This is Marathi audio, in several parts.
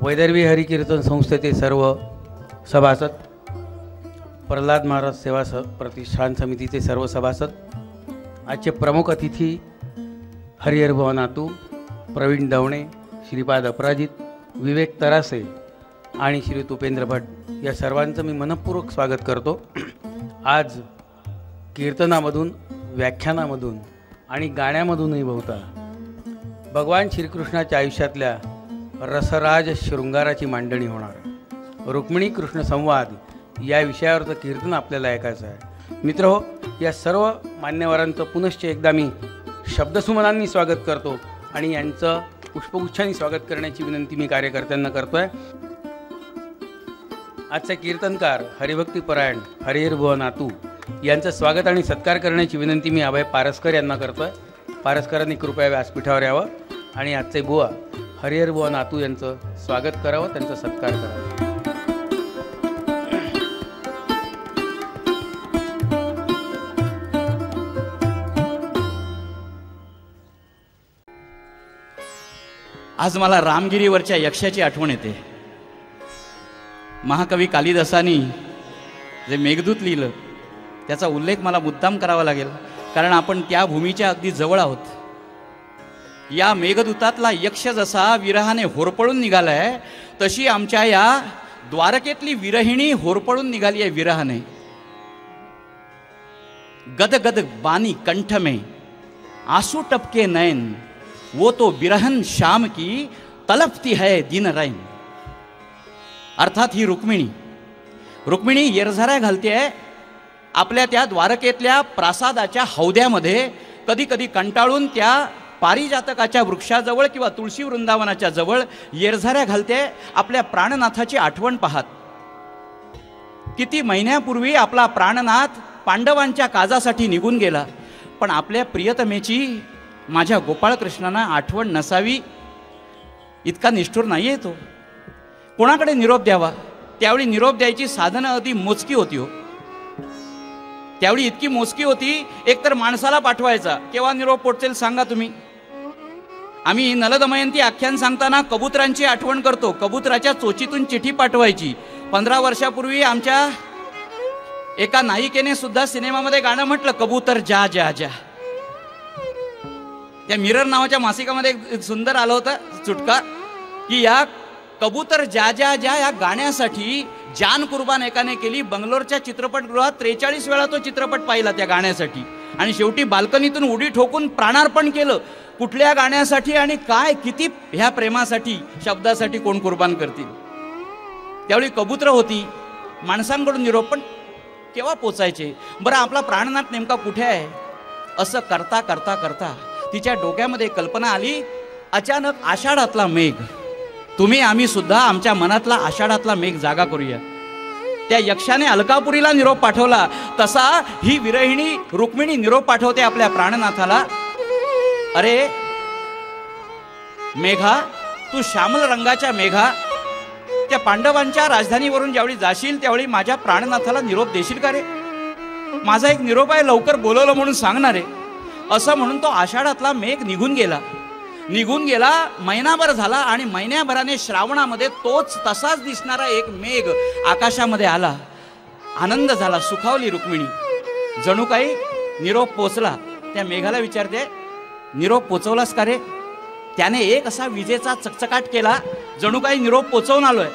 वैदर्भी हरिकीर्तन संस्थेचे सर्व सभासद, प्रल्हाद महाराज सेवा प्रतिष्ठान समितीचे सर्व सभासद, आजचे प्रमुख अतिथी हरिहरभुवा नातू, प्रवीण दवणे, श्रीपाद अपराजित, विवेक तरासे आणि श्री उपेंद्र भट या सर्वांचं मी मनपूर्वक स्वागत करतो। आज कीर्तनामधून, व्याख्यानामधून आणि गाण्यामधूनही बहुता भगवान श्रीकृष्णाच्या आयुष्यातल्या रसराज शृंगाराची मांडणी होणार। रुक्मिणी कृष्ण संवाद या विषयावरचं कीर्तन आपल्याला ऐकायचं आहे। मित्रहो, या सर्व मान्यवरांचं पुनश्च एकदा मी शब्दसुमनांनी स्वागत करतो आणि यांचं पुष्पगुच्छांनी स्वागत करण्याची विनंती मी कार्यकर्त्यांना करतोय। आजचे कीर्तनकार हरिभक्तीपरायण हरिहरभुवा नातू यांचं स्वागत आणि सत्कार करण्याची विनंती मी अभय पारसकर यांना करतोय। पारसकरांनी कृपया व्यासपीठावर यावं आणि आजचे बुवा हरिहरभुवा नातू यांचं स्वागत करावं, त्यांचा सत्कार करावा। आज मला रामगिरीवरच्या यक्षाची आठवण येते। महाकवी कालिदासानी जे मेघदूत लिहिलं त्याचा उल्लेख मला मुद्दाम करावा लागेल, कारण आपण त्या भूमीच्या अगदी जवळ आहोत। या मेघदूतातला यक्ष जसा विरहाने होरपळून निघालाय, तशी आमच्या या द्वारकेतली विरहिणी होरपळून निघाली आहे विरहाने। गद गद बानी कंठ में आंसू टपके नयन, वो तो बिरहन शाम की तलपती है दिन रैन। अर्थात ही रुक्मिणी येरझाऱ्या घालतेय आपल्या त्या द्वारकेतल्या प्रासादाच्या हौद्यामध्ये। कधी कधी कंटाळून त्या पारिजातकाच्या वृक्षाजवळ किंवा तुळशी वृंदावनाच्या जवळ येरझाऱ्या घालते आपल्या प्राणनाथाची आठवण पाहत। किती महिन्यापूर्वी आपला प्राणनाथ पांडवांच्या काजासाठी निघून गेला, पण आपल्या प्रियतमेची माझ्या गोपाळकृष्णांना आठवण नसावी इतका निष्ठुर नाहीये तो। कोणाकडे निरोप द्यावा? त्यावेळी निरोप द्यायची साधनं अगदी मोजकी होती हो। त्यावेळी इतकी मोजकी होती, एकतर माणसाला पाठवायचा। केव्हा निरोप पोचेल सांगा तुम्ही? आम्ही नलदमयंती आख्यान सांगताना कबुतरांची आठवण करतो। कबुतराच्या चोचीतून चिठी पाठवायची। 15 वर्षापूर्वी आमच्या एका नायिकेने सुद्धा सिनेमामध्ये गाणं म्हटलं, कबूतर जा जा जा। त्या मिरर नावाच्या मासिकामध्ये एक सुंदर आलं होतं चुटका की या कबूतर जा जा जा या गाण्यासाठी जान कुर्बान एकाने केली। बंगलोरच्या चित्रपटगृहात 43 वेळा तो चित्रपट पाहिला त्या गाण्यासाठी, आणि शेवटी बाल्कनीतून उडी ठोकून प्राणार्पण केलं। कुठल्या गाण्यासाठी आणि काय किती ह्या प्रेमासाठी शब्दासाठी कोण कुर्बान करतील? त्यावेळी कबूतर होती, माणसांकडून निरोप पण केव्हा पोचायचे? बरं, आपला प्राणनाथ नेमका कुठे आहे? असं करता करता करता तिच्या डोक्यामध्ये कल्पना आली, अचानक आषाढातला मेघ। तुम्ही आम्ही सुद्धा आमच्या मनातला आषाढातला मेघ जागा करूया। त्या यक्षाने अलकापुरीला निरोप पाठवला, तसा ही विरहिणी रुक्मिणी निरोप पाठवते आपल्या प्राणनाथाला। अरे मेघा, तू श्यामल रंगाच्या मेघा, त्या पांडवांच्या राजधानीवरून ज्यावेळी जाशील त्यावेळी माझ्या प्राणनाथाला निरोप देशील का रे? माझा एक निरोप आहे, लवकर बोलवलं म्हणून सांगणार आहे। असं म्हणून तो आषाढातला मेघ निघून गेला। महिनाभर झाला आणि महिन्याभराने श्रावणामध्ये तोच तसाच दिसणारा एक मेघ आकाशामध्ये आला। आनंद झाला, सुखावली रुक्मिणी। जणू काही निरोप पोचला। त्या मेघाला विचारते, निरोप पोचवलास का रे? त्याने एक असा विजेचा चकचकाट केला, जणू काही निरोप पोचवून आलोय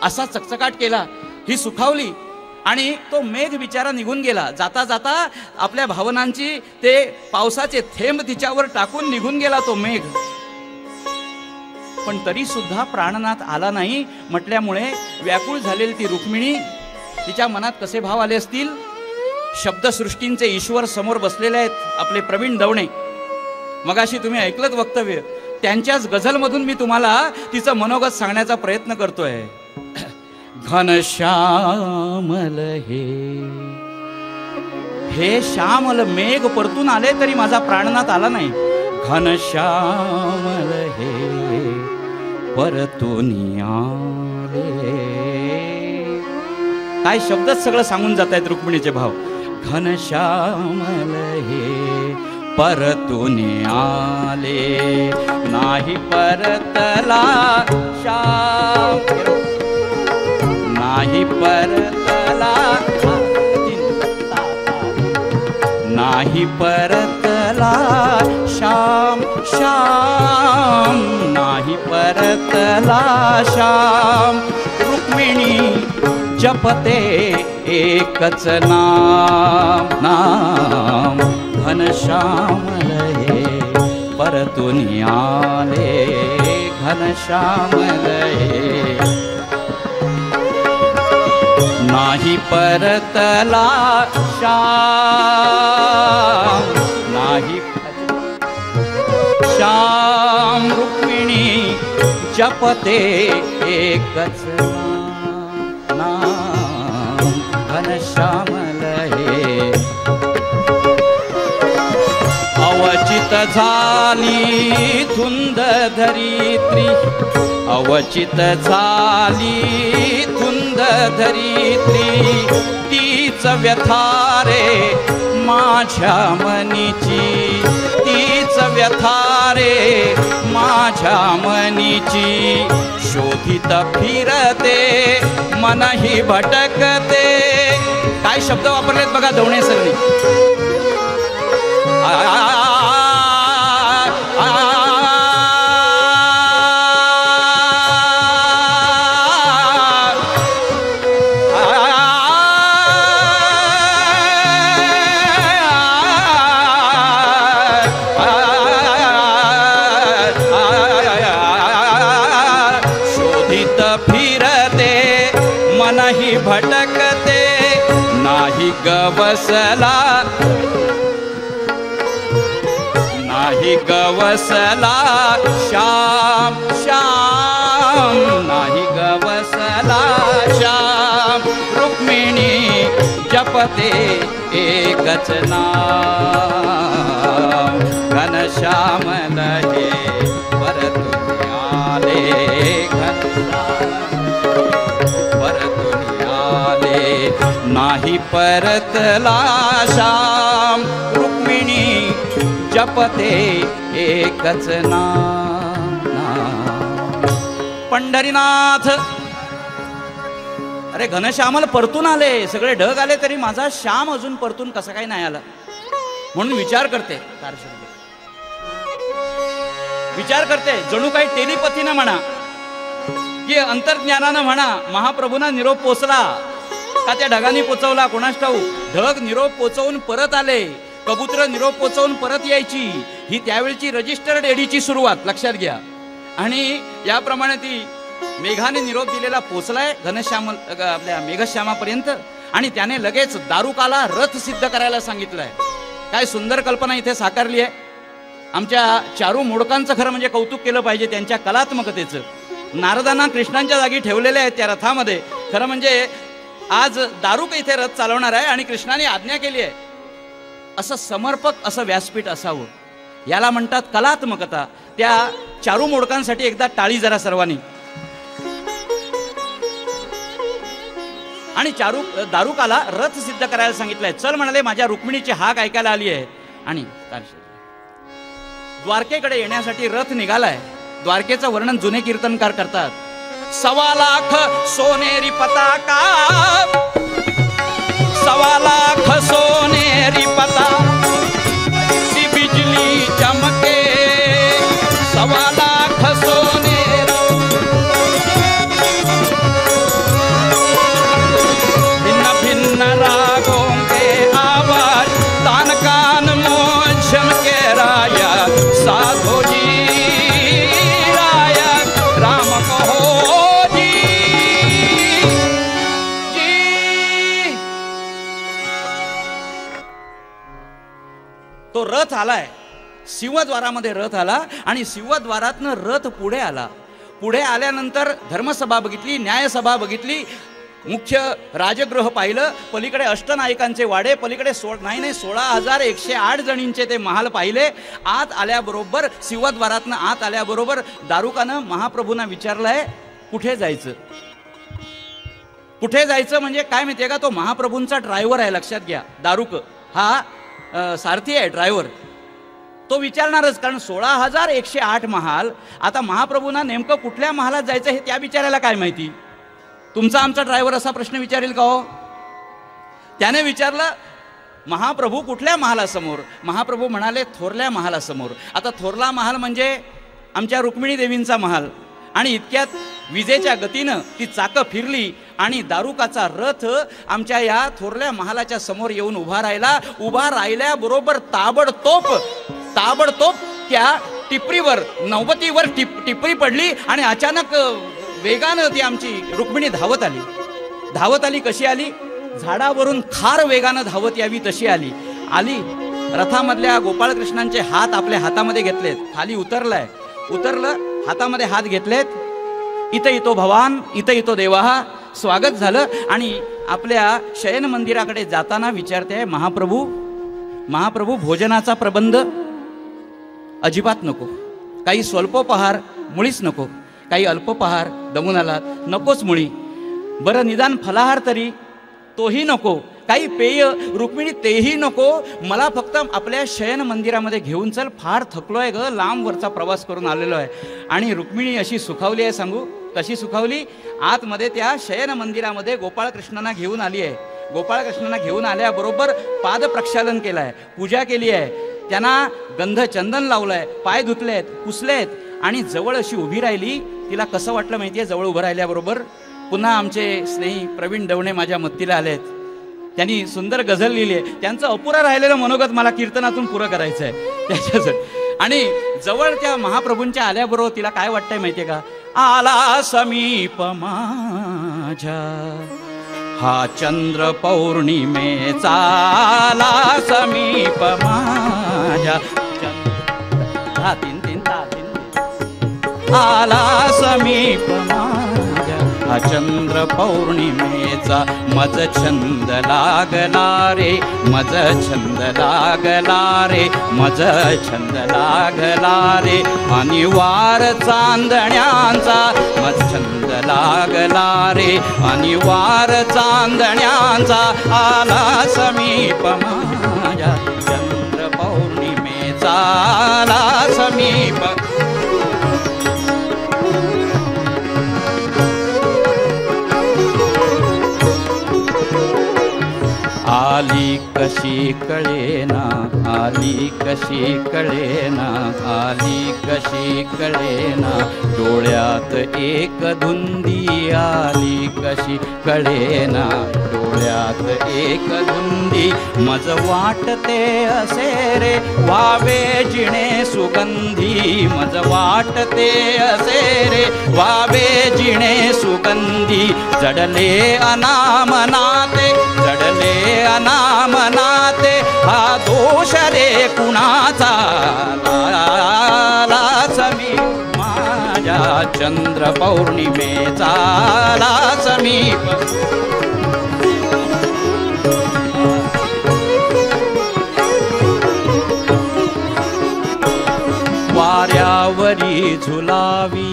असा चकचकाट केला। ही सुखावली आणि तो मेघ बिचारा निघून गेला. जाता जाता आपल्या भावनांची ते पावसाचे थेंब तिच्यावर टाकून निघून गेला तो मेघ. पण तरी सुद्धा प्राणनाथ आला नाही म्हटल्यामुळे व्याकुळ झालेली ती रुक्मिणी, तिच्या मनात कसे भाव आले असतील. शब्दसृष्टींचे ईश्वर समोर बसलेले आहेत आपले प्रवीण दवणे. मगाशी तुम्ही ऐकलत वक्तव्य, त्यांच्याच गझलमधून मी तुम्हाला तिचं मनोगत सांगण्याचा प्रयत्न करतोय. घनश्यामल हे श्यामल मेघ परतून आले तरी माझा प्राणनाथ आला नाही. घनश्यामल हे परतून आले. काय शब्दच सगळं सांगून जात आहेत रुक्मिणीचे भाव. घनश्यामल हे परतून आले, नाही परतला श्याम, नाही परतला, नाही परतला श्याम, श्याम नाही परतला श्याम. रुक्मिणी जपते एकच नाम, नाम घनश्यामल हे परतून आले. घनश्यामल हे नाही परतला श्याम, नाही श्याम. रुक्मिणी जपते एकच नाम, घनश्यामल हे. अवचित झाली धुंद धरित्री, अवचित झाली धुंद धरित्री, तीच व्यथारे माझ्या मनीची, तीच व्यथारे माझ्या मनीची. शोधित फिरते मनही भटकते. काय शब्द वापरलेत बघा दवणे सरनी. शोधित फिरते मनही भटकते, नाही गवसला, नाही गवसला श्याम, श्याम नाही गवसला श्याम. रुक्मिणी जपते एकच नाम, घनश्यामल हे परतून आले. परतून आले, नाही परतला श्याम. रुक्मिणी जपते एकच नाम, पंढरीनाथ. अरे घनश्यामल परतून आले, सगळे ढग आले तरी माझा श्याम अजून परतून कसा काही नाही आला. म्हणून विचार करते, विचार करते, जणू काही टेलिपथीनं म्हणा की अंतर्ज्ञानानं म्हणा, महाप्रभूंना निरोप पोचला का त्या ढगांनी पोचवला कोणास ठाऊक. ढग निरोप पोचवून परत आले, कबूतर निरोप पोचवून परत यायची, ही त्यावेळची रजिस्टर्ड एडीची सुरुवात लक्षात घ्या. आणि याप्रमाणे ती मेघाने निरोप दिलेला पोचलाय घनश्याम आपल्या मेघश्यामापर्यंत. आणि त्याने लगेच दारुकाला रथ सिद्ध करायला सांगितलंय. काय सुंदर कल्पना इथे साकारली आहे. आमच्या चारू मोडकांचं खरं म्हणजे कौतुक केलं पाहिजे, त्यांच्या कलात्मकतेचं. नारदांना कृष्णांच्या जागी ठेवलेले आहेत त्या रथामध्ये. खरं म्हणजे आज दारुक इथे रथ चालवणार आहे आणि कृष्णाने आज्ञा केली आहे. असं समर्पक असं व्यासपीठ असावं, याला म्हणतात कलात्मकता. त्या चारू मोडकांसाठी एकदा टाळी जरा सर्वांनी. आणि दारुकाला रथ सिद्ध करायला सांगितलंय. चल म्हणाले, माझ्या रुक्मिणीची हाक ऐकायला आली आहे. आणि द्वारकेकडे येण्यासाठी रथ निघालाय. द्वारकेचं वर्णन जुने कीर्तनकार करतात. 1.25 लाख सोनेरी पताका, 1.25 लाख सोनेरी पताका, सी बिजली चमके, 1.25 लाख सोनेरी, भिन्न भिन्न तो रथ आलाय, सिंहद्वारामध्ये रथ आला आणि सिंहद्वारातनं रथ पुढे आला. पुढे आल्यानंतर धर्मसभा बघितली, न्यायसभा बघितली, मुख्य राजगृह पाहिलं, पलीकडे अष्टनायकांचे वाडे, पलीकडे 16,108 जणींचे ते महाल पाहिले. आत आल्याबरोबर, सिंहद्वारातनं आत आल्याबरोबर दारुकानं महाप्रभूंना विचारलंय, कुठे जायचं? कुठे जायचं म्हणजे काय माहितीये का, तो महाप्रभूंचा ड्रायव्हर आहे, लक्षात घ्या. दारुक हा सारथी आहे, ड्रायव्हर. तो विचारणारच, कारण 16,108 महाल. आता महाप्रभूंना नेमकं कुठल्या महालात जायचं हे त्या बिचारायला काय माहिती. तुमचा आमचा ड्रायव्हर असा प्रश्न विचारेल का हो? त्याने विचारलं, महाप्रभू कुठल्या महालासमोर? महाप्रभू म्हणाले, थोरल्या महालासमोर. आता थोरला महाल म्हणजे आमच्या रुक्मिणी देवींचा महाल. आणि इतक्यात विजेच्या गतीनं ती चाकं फिरली आणि दारुकाचा रथ आमच्या या थोरल्या महालाच्या समोर येऊन उभा राहिला. उभा राहिल्याबरोबर ताबडतोब त्या टिपरीवर, नौबतीवर टिपरी पडली आणि अचानक वेगानं ती आमची रुक्मिणी धावत आली. कशी आली? झाडावरून फार वेगानं धावत यावी तशी आली. रथामधल्या गोपाळकृष्णांचे हात आपल्या हातामध्ये घेतलेत, खाली उतरलं, हातामध्ये हात घेतलेत. इथं येतो भवान, इथं येतो देवा, स्वागत झालं. आणि आपल्या शयन मंदिराकडे जाताना विचारते, महाप्रभू भोजनाचा प्रबंध अजिबात नको, काही स्वल्पोपहार मुळीच नको, काही अल्पोपहार दमून आलात नकोच मुळी, बरं निदान फलाहार तरी तोही नको, काही पेय रुक्मिणी तेही नको, मला फक्त आपल्या शयन मंदिरामध्ये घेऊन चल, फार थकलोय ग, लांबवरचा प्रवास करून आलेलो आहे. आणि रुक्मिणी अशी सुखावली आहे, सांगू कशी सुखावली. आतमध्ये त्या शयन मंदिरामध्ये गोपाळकृष्णांना घेऊन आली आहे. गोपाळकृष्णांना घेऊन आल्याबरोबर पाद प्रक्षालन केलं आहे, पूजा केली आहे, त्यांना गंध चंदन लावलंय, पाय धुतलेत, पुसलेत आणि जवळ अशी उभी राहिली. तिला कसं वाटलं माहितीये, जवळ उभं राहिल्याबरोबर पुन्हा आमचे स्नेही प्रवीण दवणे माझ्या मत्तीला आलेत. त्यांनी सुंदर गझल लिहिली आहे, त्यांचं अपुरं राहिलेलं मनोगत मला कीर्तनातून पुरं करायचं आहे त्याच्यासाठी. आणि जवळ त्या महाप्रभूंच्या आल्याबरोबर तिला काय वाटतंय माहितीये का, आला समीप माझ्या हा चंद्र पौर्णिमेचा, आला समीप माझ्या आला समीप माझ्या हा चंद्र पौर्णिमेचा, मज छंद लागला रे, मज छंद लागला रे, मज छंद लागला रे, आणि वार चांदण्यांचा मज छंद लागला रे, आणि वार चांदण्यांचा, आला समीप माझ्या चंद्र पौर्णिमेचा, आला समीप. आली कशी कळेना, आली कशी कळेना, आली कशी कळेना, डोळ्यात एक धुंदी आली कशी कळेना, डोळ्यात एक धुंदी, मज वाटते असे रे वावे जिणे सुगंधी, मज वाटते असे रे वावे जिणे सुगंधी, जडले अनामनाते, जडले अनामनाते, हा दोष रे कुणाचा, आला समीप माझ्या चंद्र पौर्णिमेचा, आला समीप. वाऱ्यावरी झुलावी,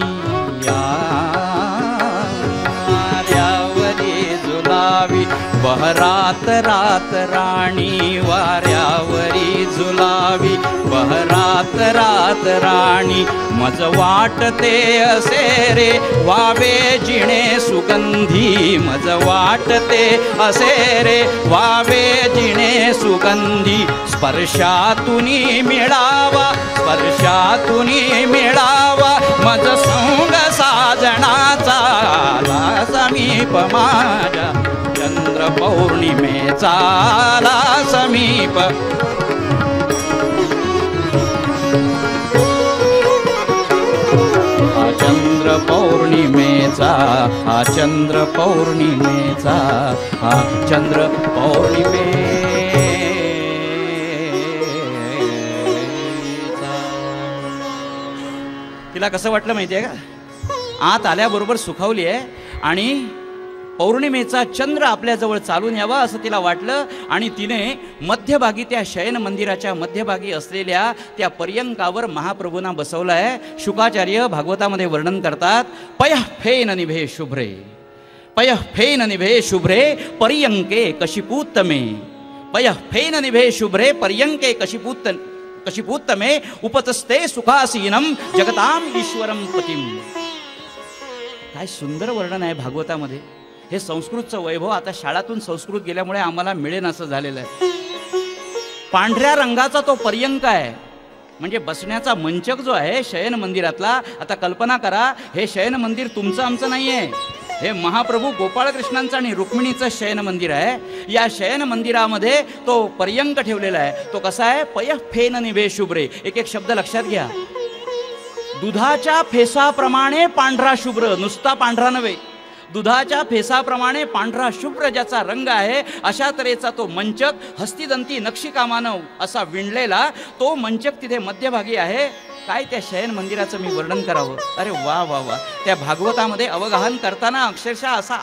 वाऱ्यावरी झुलावी, बहरात रात राणी, वाऱ्यावरी झुलावी, बहरात रात राणी, मज वाटते असे रे वावे जिणे सुगंधी, मज वाटते असे रे वावे जिणे सुगंधी, स्पर्शातुनी मिळावा, स्पर्शातुनी मिळावा, मज संग साजणाचा, आला समीप माझ्या चंद्र पौर्णिमेचा, आला समीप. हा चंद्र पौर्णिमेचा, हा चंद्र पौर्णिमेचा, हा चंद्र पौर्णिमेचा. तिला कसं वाटलं माहिती आहे का, आत आल्याबरोबर सुखावली आहे आणि पौर्णिमेचा चंद्र आपल्याजवळ चालून यावा असं तिला वाटलं आणि तिने मध्यभागी त्या शयन मंदिराच्या मध्यभागी असलेल्या त्या पर्यंकावर महाप्रभूंना बसवलं आहे. शुकाचार्य भागवतामध्ये वर्णन करतात, पयः फेन निभे शुभ्रे, पयः फेन निभे शुभ्रे पर्यंके कशिपूत्तमे, पयः फेन निभे शुभ्रे पर्यंके कशिपूत्तमे उपतस्ते सुखासीनम जगताम ईश्वरम पतिम. काय सुंदर वर्णन आहे भागवतामध्ये. हे संस्कृतचं वैभव आता शाळातून संस्कृत गेल्यामुळे आम्हाला मिळेन असं झालेलं आहे. पांढऱ्या रंगाचा तो पर्यंक आहे, म्हणजे बसण्याचा मंचक जो आहे शयन मंदिरातला. आता कल्पना करा, हे शयन मंदिर तुमचं आमचं नाही आहे, हे महाप्रभू गोपाळकृष्णांचं आणि रुक्मिणीचं शयन मंदिर आहे. या शयन मंदिरामध्ये तो पर्यंक ठेवलेला आहे. तो कसा आहे, पयः फेन निभे शुभ्रे. एक एक शब्द लक्षात घ्या. दुधाच्या फेसाप्रमाणे पांढरा शुभ्र, नुसता पांढरा नव्हे, दुधाच्या फेसाप्रमाणे पांढरा शुभ्र ज्याचा रंग आहे, अशा तऱ्हेचा तो मंचक हस्तिदंती नक्षीकामानं असा विणलेला तो मंचक तिथे मध्यभागी आहे. काय त्या शयन मंदिराचं मी वर्णन करावं. अरे वा वा वा. त्या भागवतामध्ये अवगाहन करताना अक्षरशः असा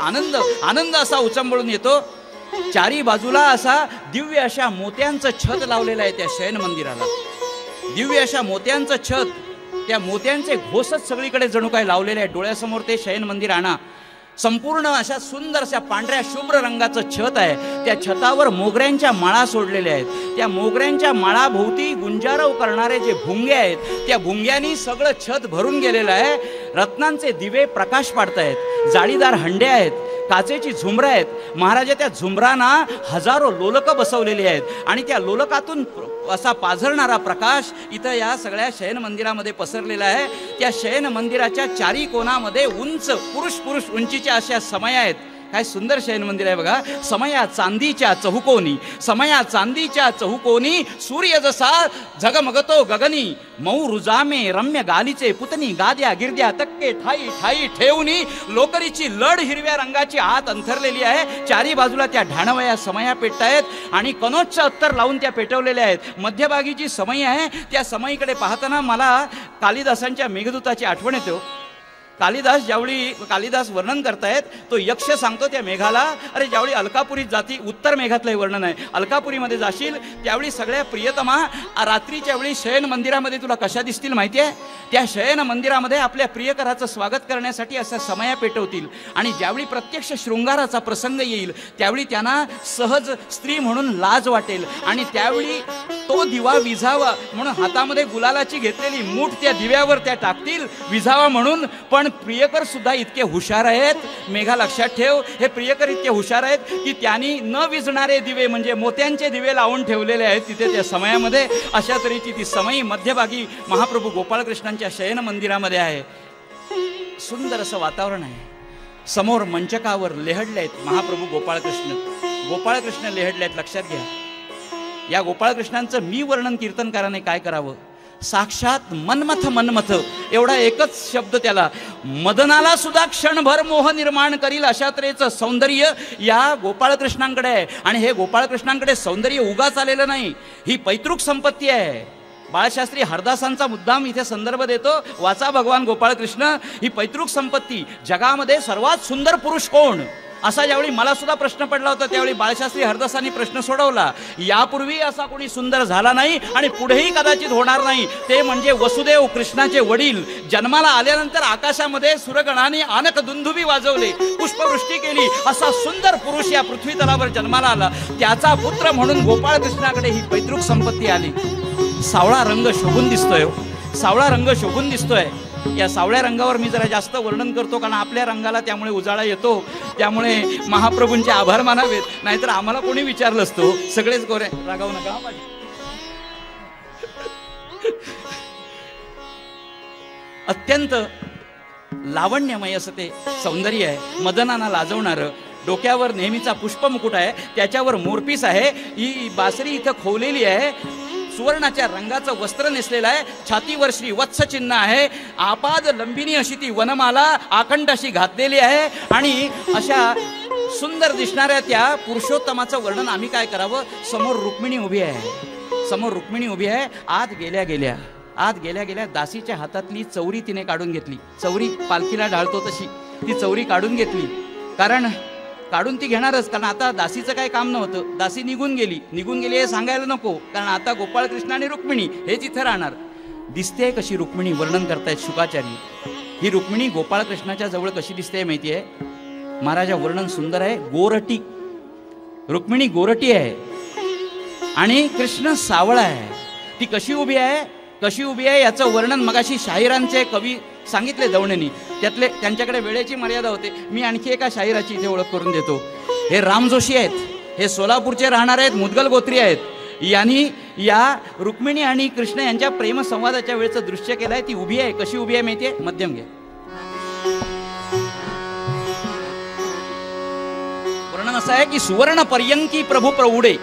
आनंद असा उचंबळून येतो. चारी बाजूला असा दिव्य अशा मोत्यांचं छत लावलेलं आहे त्या शयन मंदिराला. दिव्य अशा मोत्यांचं छत, त्या मोत्यांचे घोसच सगळीकडे जणू काय लावलेले आहे. डोळ्यासमोर ते शयन मंदिर आणा. संपूर्ण अशा सुंदर अशा पांढऱ्या शुभ्र रंगाचं छत आहे. त्या छतावर मोगऱ्यांच्या माळा सोडलेल्या आहेत. त्या मोगऱ्यांच्या माळाभोवती गुंजारव करणारे जे भुंगे आहेत, त्या भुंग्यांनी सगळं छत भरून गेलेलं आहे. रत्नांचे दिवे प्रकाश पाडतायत. जाळीदार हंडे आहेत, काचेची झुमरं आहेत. महाराजा त्या झुमरांना हजारो लोलकं बसवलेली आहेत आणि त्या लोलकातून असा पाझरणारा प्रकाश इथं या सगळ्या शयन मंदिरामध्ये पसरलेला आहे. त्या शयन मंदिराच्या चारी कोणामध्ये उंच पुरुष उंचीच्या अशा समया आहेत. काय सुंदर शयन मंदिर आहे बघा. समया चांदीच्या चहुकोनी, समया चांदीच्या चहुकोनी, सूर्य जसा झगमगतो गगनी, मऊ रुजामे रम्य गालीचे पुतनी, गाद्या गिरद्या तक्के ठाई ठाई ठेवणी, लोकरीची लढ हिरव्या रंगाची आत अंथरलेली आहे. चारी बाजूला त्या ढाणवया समया पेटतायत आणि कनोजचं अत्तर लावून त्या पेटवलेल्या आहेत. मध्यभागी जी समई आहे त्या समईकडे पाहताना मला कालिदासांच्या मेघदूताची आठवण येते. कालिदास वर्णन करतायत. तो यक्ष सांगतो त्या मेघाला, अरे ज्यावेळी अलकापुरीत जाती, उत्तर मेघातलं हे वर्णन आहे, अलकापुरीमध्ये जाशील त्यावेळी सगळ्या प्रियतमा रात्रीच्या वेळी शयन मंदिरामध्ये तुला कशा दिसतील माहिती आहे. त्या शयन मंदिरामध्ये आपल्या प्रियकराचं स्वागत करण्यासाठी अशा समया पेटवतील आणि ज्यावेळी प्रत्यक्ष शृंगाराचा प्रसंग येईल त्यावेळी त्यांना सहज स्त्री म्हणून लाज वाटेल आणि त्यावेळी तो दिवा विझावा म्हणून हातामध्ये गुलालाची घेतलेली मूठ त्या दिव्यावर त्या टाकतील विझावा म्हणून. पण प्रियकर सुद्धा इतके हुशार आहेत, मेघा लक्षात ठेव, हे प्रियकर इतके हुशार आहेत की त्यांनी न विझणारे दिवे म्हणजे मोत्यांचे दिवे लावून ठेवलेले आहेत तिथे त्या समयामध्ये. अशा तऱ्हेची ती समयी मध्यभागी महाप्रभू गोपाळकृष्णांच्या शयन मंदिरामध्ये आहे. सुंदर असं वातावरण आहे. समोर मंचकावर लेहडले आहेत महाप्रभू गोपाळकृष्ण लेहडले आहेत. लक्षात घ्या, या गोपाळकृष्णांचं मी वर्णन कीर्तनकाराने काय करावं. साक्षात मन्मथ एवढा एकच शब्द त्याला, मदनाला सुद्धा क्षणभर मोह निर्माण करील अशा तऱ्हेचं सौंदर्य या गोपाळकृष्णांकडे आहे. आणि हे गोपाळकृष्णांकडे सौंदर्य उगाच आलेलं नाही, ही पैतृक संपत्ती आहे. बाळशास्त्री हरदासांचा मुद्दाम इथे संदर्भ देतो, वाचा भगवान गोपाळकृष्ण. ही पैतृक संपत्ती. जगामध्ये सर्वात सुंदर पुरुष कोण असा ज्यावेळी मला सुद्धा प्रश्न पडला होता त्यावेळी बाळशास्त्री हरदासांनी प्रश्न सोडवला. यापूर्वी असा कोणी सुंदर झाला नाही आणि पुढेही कदाचित होणार नाही. ते म्हणजे वसुदेव कृष्णाचे वडील. जन्माला आल्यानंतर आकाशामध्ये सुरगणाने आनक दुंदुबी वाजवले, पुष्पवृष्टी केली, असा सुंदर पुरुष या पृथ्वी तलावर जन्माला आला. त्याचा पुत्र म्हणून गोपाळकृष्णाकडे ही पैतृक संपत्ती आली. सावळा रंग शोभून दिसतोय, सावळा रंग शोभून दिसतोय. या सावळ्या रंगावर मी जरा जास्त वर्णन करतो कारण आपल्या रंगाला त्यामुळे उजाळा येतो. त्यामुळे महाप्रभूंचे आभार मानावेत, नाहीतर आम्हाला कोणी विचारलं असतो. सगळेच गोरे, रागावू नका. अत्यंत लावण्यमय असं ते सौंदर्य आहे, मदनांना लाजवणारं. डोक्यावर नेहमीचा पुष्पमुकुट आहे, त्याच्यावर मोरपीस आहे, ही बासरी इथं खोवलेली आहे, सुवर्णाच्या रंगाचं वस्त्र नेसलेलं आहे, छातीवर श्री वत्स चिन्ह आहे, आपाद लंबिनी अशी ती वनमाला आखंड अशी घातलेली आहे. आणि अशा सुंदर दिसणाऱ्या त्या पुरुषोत्तमाचं वर्णन आम्ही काय करावं. समोर रुक्मिणी उभी आहे, समोर रुक्मिणी उभी आहे. आत गेल्या गेल्या आत गेल्या गेल्या दासीच्या हातातली चौरी तिने काढून घेतली. चौरी पालखीला ढाळतो तशी ती चौरी काढून घेतली, कारण काढून ती घेणारच, कारण आता दासीचं काही काम नव्हतं. दासी निघून गेली हे सांगायला नको, कारण आता गोपाळकृष्ण आणि रुक्मिणी हेच इथे राहणार. दिसते कशी रुक्मिणी, वर्णन करतायत शुकाचार्य. ही रुक्मिणी गोपाळकृष्णाच्या जवळ कशी दिसते माहिती आहे महाराजा? वर्णन सुंदर आहे. गोरटी, रुक्मिणी गोरटी आहे आणि कृष्ण सावळा आहे. ती कशी उभी आहे याचं वर्णन मगाशी शाहिरांचे कवी सांगितले दवणेनी. त्यातले त्यांच्याकडे वेळेची मर्यादा होते, मी आणखी एका शाहिराची इथे ओळख करून देतो. हे राम जोशी आहेत, हे सोलापूरचे राहणार आहेत, मुदगल गोत्री आहेत. यांनी या रुक्मिणी आणि कृष्ण यांच्या प्रेमसंवादाच्या वेळेचं दृश्य केलंय. ती उभी आहे, कशी उभी आहे माहितीये? मध्यम घ्या. वर्णन असं आहे की सुवर्ण पर्यंकी प्रभू प्रौढे,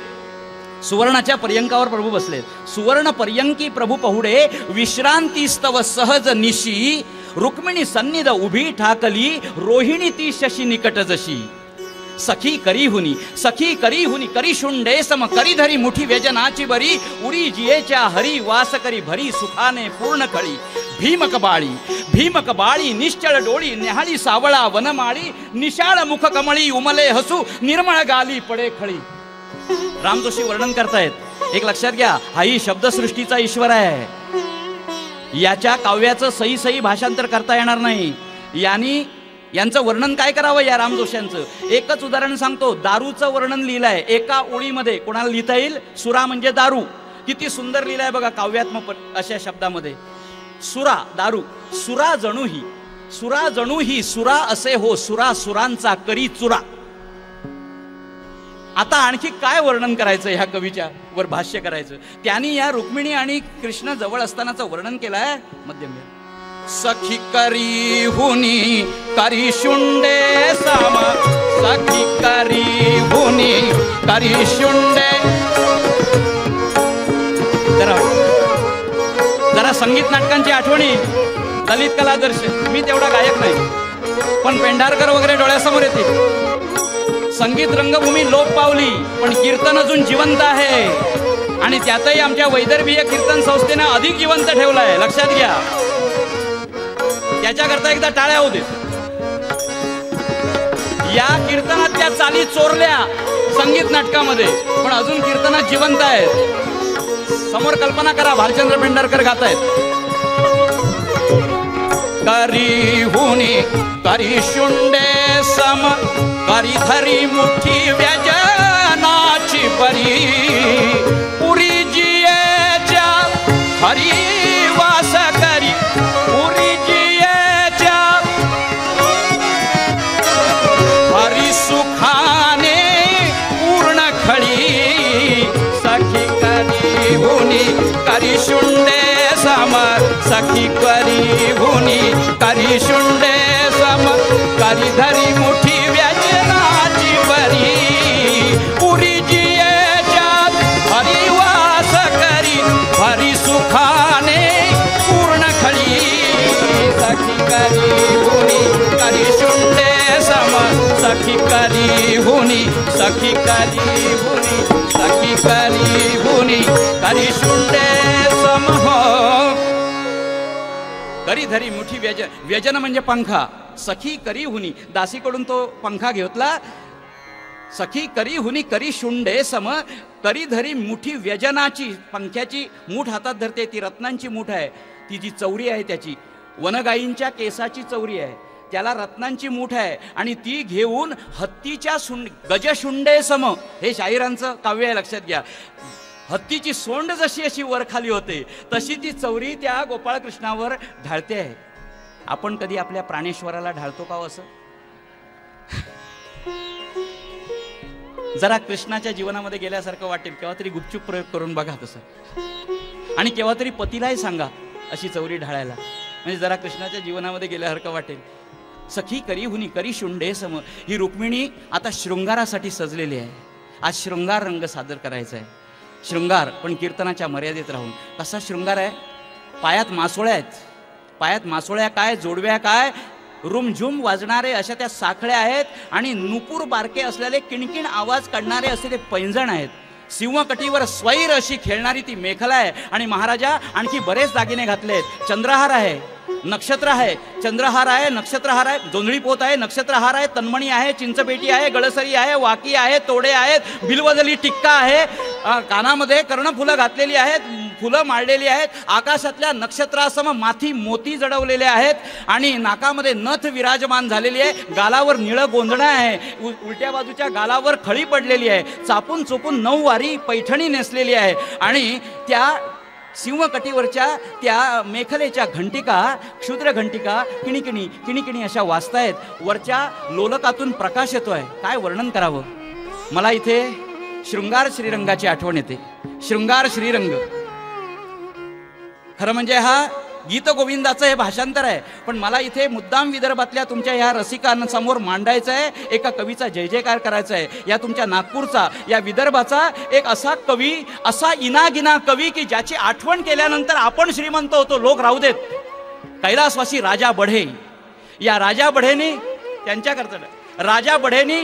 सुवर्णाच्या पर्यंकावर प्रभू बसले. सुवर्ण पर्यंकी प्रभू पहुडे विश्रांतीस्तव सहज निशी, रुक्मिणी सन्निध उभी ठाकली, रोहिणी ती शशी निकट जशी. सखी करी हुनी करी शुंडे सम, करी धरी मुठी व्यजनाची बरी, उरी जियेच्या हरी वास करी भरी, सुखाने पूर्ण खळी. भीमक बाळी निश्चळ डोळी, न्याहाळी सावळा वनमाळी, निशाळ मुख कमळी, उमले हसू निर्मळ गाली पडे खळी. रामजोशी वर्णन करतायत. एक लक्षात घ्या, हाही शब्दसृष्टीचा ईश्वर आहे. याच्या काव्याचं सही भाषांतर करता येणार नाही. यांचं वर्णन काय करावं या रामजोशांचं? एकच उदाहरण सांगतो. दारूचं वर्णन लिहिलंय एका ओळीमध्ये. कोणाला लिहिता येईल? सुरा म्हणजे दारू. किती सुंदर लिहिलंय बघा काव्यात्मक अशा शब्दामध्ये. सुरा दारू. सुरा जणू ही सुरा असे हो, सुरा सुरांचा करी चुरा. आता आणखी काय वर्णन करायचं ह्या कवीच्या वर भाष्य करायचं? त्यांनी या रुक्मिणी आणि कृष्ण जवळ असतानाचं वर्णन केलंय. मध्यम. सखी करी हुनी करी शुंडे साम, सखी करी हुनी करी शुंडे. जरा संगीत नाटकांची आठवणी, ललित कलादर्श. मी तेवढा गायक नाही, पण पेंढारकर वगैरे डोळ्यासमोर येते. संगीत रंगभूमी लोप पावली, पण कीर्तन अजून जिवंत आहे. आणि त्यातही आमच्या वैदर्भीय कीर्तन संस्थेनं अधिक जिवंत ठेवलंय. लक्षात घ्या, त्याच्याकरता एकदा टाळ्या होऊ देत. या कीर्तनातल्या चाली चोरल्या संगीत नाटकामध्ये, पण अजून कीर्तनात जिवंत आहेत. समोर कल्पना करा, भालचंद्र पेंढारकर गातायत. करी हुनी करी शुंडे सम, करी धरी मुठी व्यजनाची बरी, पुरी जियेच्या हरी वास करी, पुरी जियेच्या हरी सुखाने पूर्ण खळी. सखी करी हुनी करी शुंडे सम, सखी करी हुनी करी शुंडे सम, करी धरी मुठी व्यजनाची बरी, पुरी जियेच्यात हरी वास करी, हरी सुखाने पूर्ण खळी. सखी करी हुनी करी शुंडे सम, सखी करी हुनी, सखी करी हुनी, सखी करी हुनी करी शुंडे सम हो. करी धरी मुठी व्यजन म्हणजे पंखा. सखी करी हुनी, दासीकडून तो पंखा घेतला. सखी करी हुनी करी शुंडे सम, करी धरी मुठी व्यजनाची, पंख्याची मूठ हातात धरते. ती रत्नांची मूठ आहे. ती जी चौरी आहे त्याची वनगाईंच्या केसाची चौरी आहे, त्याला रत्नांची मूठ आहे. आणि ती घेऊन हत्तीच्या गजशुंडे सम, हे शाहिरांचं काव्य आहे. लक्षात घ्या, हत्तीची सोंड जशी अशी वर खाली होते तशी ती चौरी त्या गोपाळकृष्णावर ढाळते आहे. आपण कधी आपल्या प्राणेश्वराला ढाळतो का असं? जरा कृष्णाच्या जीवनामध्ये गेल्यासारखं वाटेल. केव्हा तरी गुपचूप प्रयोग करून बघा तसं, आणि केव्हा तरी पतीलाही सांगा अशी चौरी ढाळायला, म्हणजे जरा कृष्णाच्या जीवनामध्ये गेल्यासारखं वाटेल. सखी करी हुनी करी शुंडे सम. ही रुक्मिणी आता शृंगारासाठी सजलेली आहे. आज शृंगार रंग सादर करायचा आहे. शृंगार पण कीर्तनाच्या मर्यादेत राहून. कसा शृंगार आहे? पायात मासोळ्या आहेत. पायात मासोळ्या काय, जोडव्या काय, रुमझुम वाजणारे अशा त्या साखळ्या आहेत. आणि नुपूर बारके असलेले किणकिण आवाज काढणारे असे ते पैंजण आहेत. सिंहकटीवर स्वैर अशी खेळणारी ती मेखला आहे. आणि महाराजा आणखी बरेच दागिने घातले आहेत. चंद्रहार आहे, नक्षत्र आहे, चंद्रहार आहे, नक्षत्रहार आहे, जोंधळी पोत आहे, नक्षत्रहार आहे, तन्मणी आहे, चिंचपेटी आहे, गळसरी आहे, वाकी आहे, तोडे आहेत, बिलवदली टिक्का आहे, कानामध्ये कर्णफुलं घातलेली आहेत, फुलं माळलेली आहेत, आकाशातल्या नक्षत्रासम माथी मोती जडवलेले आहेत आणि नाकामध्ये नथ विराजमान झालेली आहे, गालावर निळं गोंधणं आहे, उलट्या बाजूच्या गालावर खळी पडलेली आहे, चापून चोपून 9 वारी पैठणी नेसलेली आहे आणि त्या सिंहकटीवरच्या त्या मेखलेच्या घंटिका, क्षुद्र घंटिका किणिकिणी किणिकिणी अशा वाजतायत. वरच्या लोलकातून प्रकाश येतोय. काय वर्णन करावं. मला इथे शृंगार श्रीरंगाची आठवण येते. शृंगार श्रीरंग खरं म्हणजे हा गीत गोविंदाचं हे भाषांतर आहे, पण मला इथे मुद्दाम विदर्भातल्या तुमच्या ह्या रसिकांसमोर मांडायचं आहे. एका कवीचा जय जयकार करायचा आहे. या तुमच्या नागपूरचा, या विदर्भाचा एक असा कवी, असा इनागिना कवी की ज्याची आठवण केल्यानंतर आपण श्रीमंत होतो. लोक राहू देत. कैलासवासी राजा बढे, या राजा बढेने त्यांच्याकरता राजा बढेनी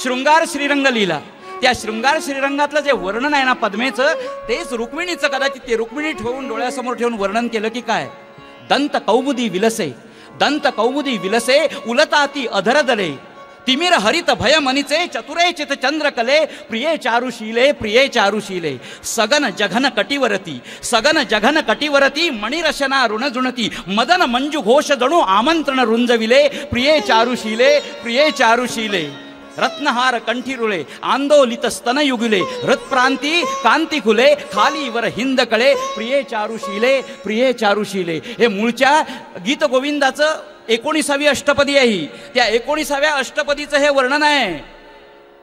शृंगार श्रीरंग लिहिला. त्या शृंगार श्रीरंगातलं जे वर्णन आहे ना पद्मेचं, तेच रुक्मिणीचं कदाचित ते रुक्मिणी ठेवून डोळ्यासमोर ठेवून वर्णन केलं की काय. दंत कौमुदी विलसे, दंत कौमुदी विलसे, उलताती अधरदले, तिमिर हरित भय मनीचे, चतुरे चित चंद्रकले, प्रिये चारुशीले, प्रिये चारुशीले, सगन जघन कटिवरती, सगन जघन कटिवरती, मणिरशना ऋणजुणती, मदन मंजू घोष जणू आमंत्रण रुंजविले, प्रिये चारुशीले, प्रिये चारुशीले, रत्नहार कंठीरुळे, आंदोलित स्तनयुगुले, हृत्प्रांती कांती खुले, खालीवर हिंद कळे, प्रिये चारुशीले, प्रिये चारुशीले. हे मूळच्या गीत गोविंदाचं 19वी अष्टपदी आहे ही. त्या 19व्या अष्टपदीचं हे वर्णन आहे.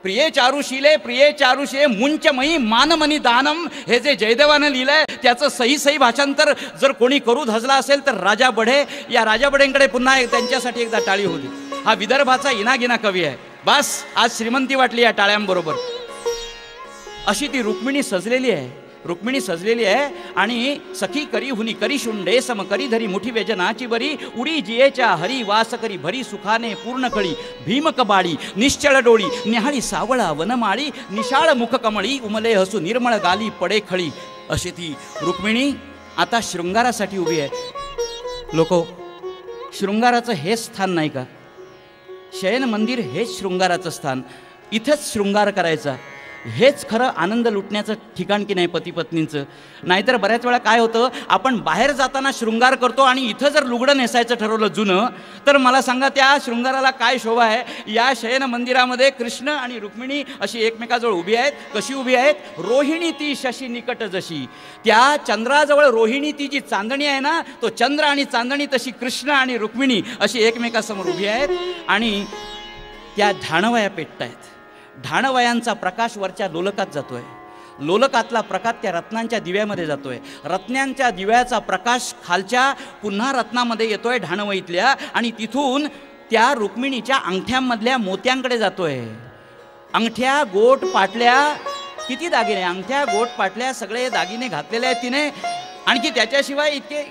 प्रिये चारुशीले, प्रिये चारुशीले, मुंचमयी मानमनी दानम, हे जे जयदेवानं लिहिलंय त्याचं सही भाषांतर जर कोणी करू धजला असेल तर राजा बढे. या राजा बढेंकडे पुन्हा त्यांच्यासाठी एकदा टाळी होती. हा विदर्भाचा इनागिना कवी आहे. बस आज श्रीमंती वाटली या टाळ्यांबरोबर. अशी ती रुक्मिणी सजलेली आहे. रुक्मिणी सजलेली आहे आणि सखी करी हुनी करी शुंडे, सम करी धरी मुठी वेजनाची बरी, उडी जियेच्या हरी वास करी भरी सुखाने पूर्ण कळी, भीम कबाडी निश्चळ डोळी, निहाळी सावळा वनमाळी, निशाळ मुख कमळी, उमले हसू निर्मळ गाली पडे खळी. अशी ती रुक्मिणी आता शृंगारासाठी उभी आहे. लोको, शृंगाराचं हेच स्थान नाही का. शयन मंदिर हेच शृंगाराचं स्थान. इथंच शृंगार करायचा. हेच खरं आनंद लुटण्याचं ठिकाण की नाही पती पत्नींचं. नाहीतर बऱ्याच वेळा काय होतं, आपण बाहेर जाताना शृंगार करतो आणि इथं जर लुगडं नेसायचं ठरवलं जुनं, तर मला सांगा त्या शृंगाराला काय शोभा आहे. या शयन मंदिरामध्ये कृष्ण आणि रुक्मिणी अशी एकमेकाजवळ उभी आहेत. कशी उभी आहेत. रोहिणी ती शशी निकट जशी. त्या चंद्राजवळ रोहिणी ती जी चांदणी आहे ना, तो चंद्र आणि चांदणी तशी कृष्ण आणि रुक्मिणी अशी एकमेकासमोर उभी आहेत आणि त्या ढाणवया पेटतायत. ढाणवयांचा प्रकाश वरच्या लोलकात जातोय. लोलकातला प्रकाश त्या रत्नांच्या दिव्यामध्ये जातोय. रत्नांच्या दिव्याचा प्रकाश खालच्या पुन्हा रत्नामध्ये येतोय ढाणवईतल्या, आणि तिथून त्या रुक्मिणीच्या अंगठ्यांमधल्या मोत्यांकडे जातोय. अंगठ्या, गोट, पाटल्या, किती दागिने, अंगठ्या, गोट, पाटल्या सगळे दागिने घातलेले आहेत तिने. आणखी त्याच्याशिवाय इतके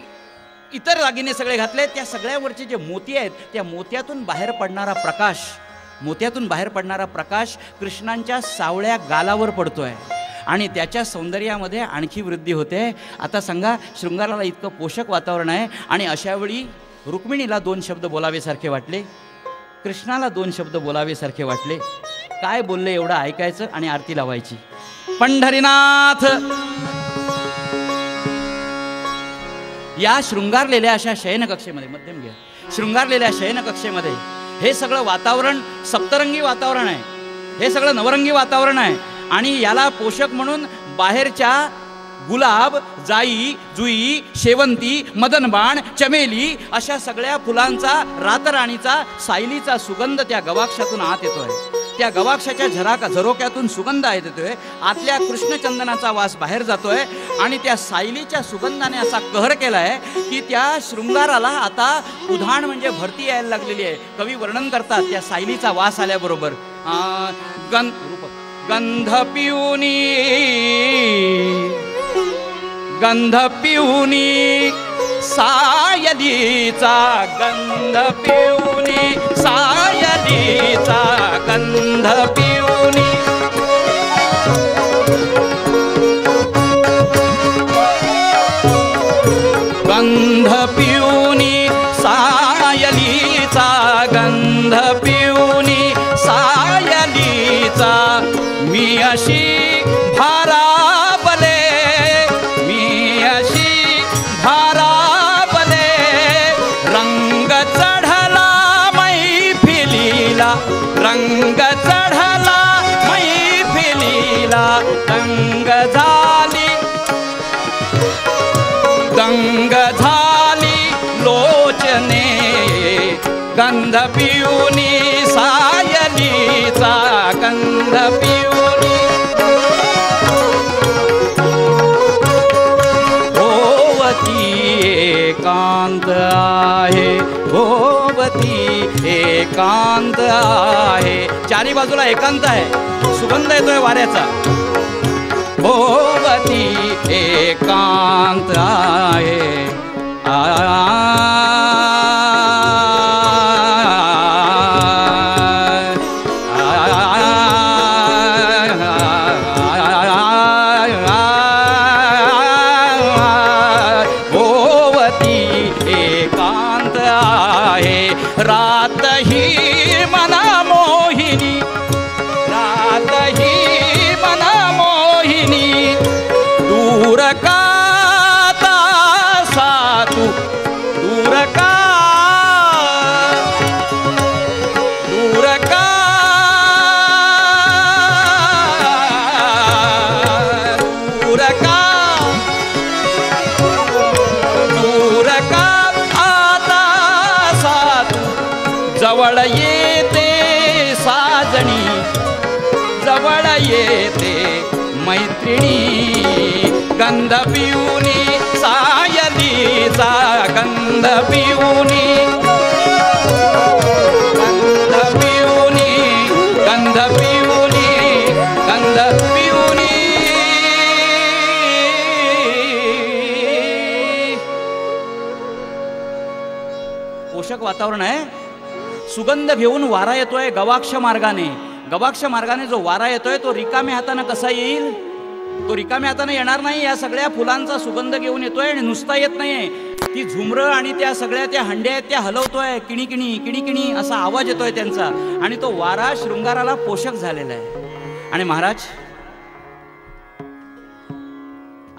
इतर दागिने सगळे घातले. त्या सगळ्यावरचे जे मोती आहेत, त्या मोत्यातून बाहेर पडणारा प्रकाश, मोत्यातून बाहेर पडणारा प्रकाश कृष्णांच्या सावळ्या गालावर पडतोय आणि त्याच्या सौंदर्यामध्ये आणखी वृद्धी होते. आता सांगा, शृंगाराला इतकं पोषक वातावरण आहे आणि अशावेळी रुक्मिणीला 2 शब्द बोलावेसारखे वाटले, कृष्णाला 2 शब्द बोलावेसारखे वाटले. काय बोलले एवढं ऐकायचं आणि आरती लावायची. पंढरीनाथ या शृंगारलेल्या अशा शयनकक्षेमध्ये, मध्यम घ्या, शृंगारलेल्या शयनकक्षेमध्ये हे सगळं वातावरण सप्तरंगी वातावरण आहे. हे सगळं नवरंगी वातावरण आहे आणि याला पोषक म्हणून बाहेरच्या गुलाब, जाई, जुई, शेवंती, मदनबाण, चमेली अशा सगळ्या फुलांचा, रातराणीचा, सायलीचा सुगंध त्या गवाक्षातून आत येतोय. त्या गवाक्षाच्या झरोक्यातून सुगंध येतोय. आतल्या कृष्णचंदनाचा वास बाहेर जातोय आणि त्या सायलीच्या सुगंधाने असा कहर केलाय की त्या शृंगाराला आता उधाण म्हणजे भरती यायला लागलेली आहे. कवी वर्णन करतात त्या सायलीचा वास आल्याबरोबर, गंध पिऊनी, गंध पिऊनी सायलीचा, गंध पिऊनी सायलीचा, गंध पिऊनी गंध पिऊनी सायलीचा, गंध पिऊनी सायलीचा, मी अशी भाराबले, मी अशी भाराबले, रंग चढला मैफिलीला, रंग चढला मैफिलीला, दंग झाली, दंग झाली लोचने, गंध पिऊनी सायलीचा, गंध पिऊनी, भोवती एकांत आहे, भोवती एकांत आहे, चारी बाजूला एकांत आहे, सुगंध येतोय वाऱ्याचा, भोवती एकांत आहे, भोवती एकांत आहे, रात ही मना मोहिनी, रात ही मना मोहिनी, दूर का तासा तू, दूर का, दूर का, दूर का, दूर का आता सातू, जवळ येते साजणी, जवळ येते मैत्रिणी, गंध पिऊनी सायलीचा, गंध पिऊनी, गंध पिऊनी, गंध पिऊनी, गंध पिऊनी, पोषक वातावरण आहे, सुगंध घेऊन वारा येतोय गवाक्ष मार्गाने, गवाक्ष मार्गाने जो वारा येतोय तो रिकाम्या हाताने कसा येईल, तो रिकाम्या हाताने येणार नाही, या सगळ्या फुलांचा सुगंध घेऊन येतोय आणि नुसता येत नाहीये, ती झुमरं आणि त्या सगळ्या त्या हंड्या आहेत त्या हलवतोय, किणी किणी किणी किणी असा आवाज येतोय त्यांचा, आणि तो वारा शृंगाराला पोषक झालेला आहे. आणि महाराज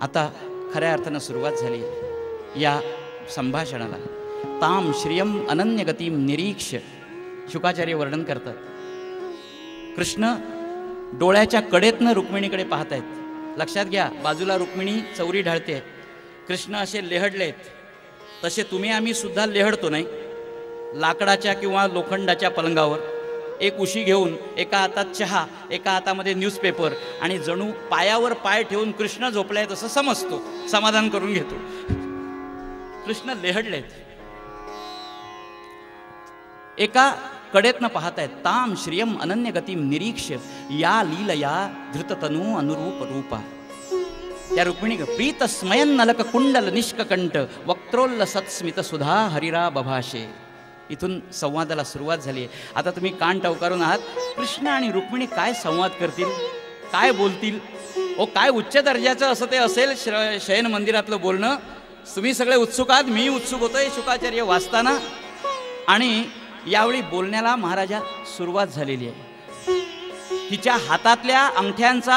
आता खऱ्या अर्थानं सुरुवात झाली या संभाषणाला. ताम श्रियम अनन्य गतीम निरीक्ष, शुकाचार्य वर्णन करतात. कृष्ण डोळ्याच्या कडेतनं रुक्मिणीकडे पाहत आहेत. लक्षात घ्या, बाजूला रुक्मिणी चौरी ढाळते, कृष्ण असे लेहडलेत. तसे तुम्ही आम्ही सुद्धा लेहडतो नाही, लाकडाच्या किंवा लोखंडाच्या पलंगावर एक उशी घेऊन, एका हातात चहा, एका हातामध्ये न्यूजपेपर, आणि जणू पायावर पाय ठेवून कृष्ण झोपलाय तसं समजतो, समाधान करून घेतो. कृष्ण लेहडलेत, एका कडेतनं पाहत आहेत. ताम श्रियम अनन्य गतीम निरीक्ष या लीलया धृततनू अनुरूप रूपा. त्या रुक्मिणी प्रीत स्मयन नलक कुंडल निष्ककंठ वक्त्रोल्ल सत्स्मित सुधा हरिरा बभाषे. इथून संवादाला सुरुवात झाली आहे. आता तुम्ही कान टवकारून आहात, कृष्ण आणि रुक्मिणी काय संवाद करतील, काय बोलतील, ओ काय उच्च दर्जाचं असं ते असेल शयन मंदिरातलं बोलणं. तुम्ही सगळे उत्सुक आहात, मी उत्सुक होतोय शुकाचार्य वाचताना. आणि यावेळी बोलण्याला महाराजा सुरुवात झालेली आहे. तिच्या हातातल्या अंगठ्यांचा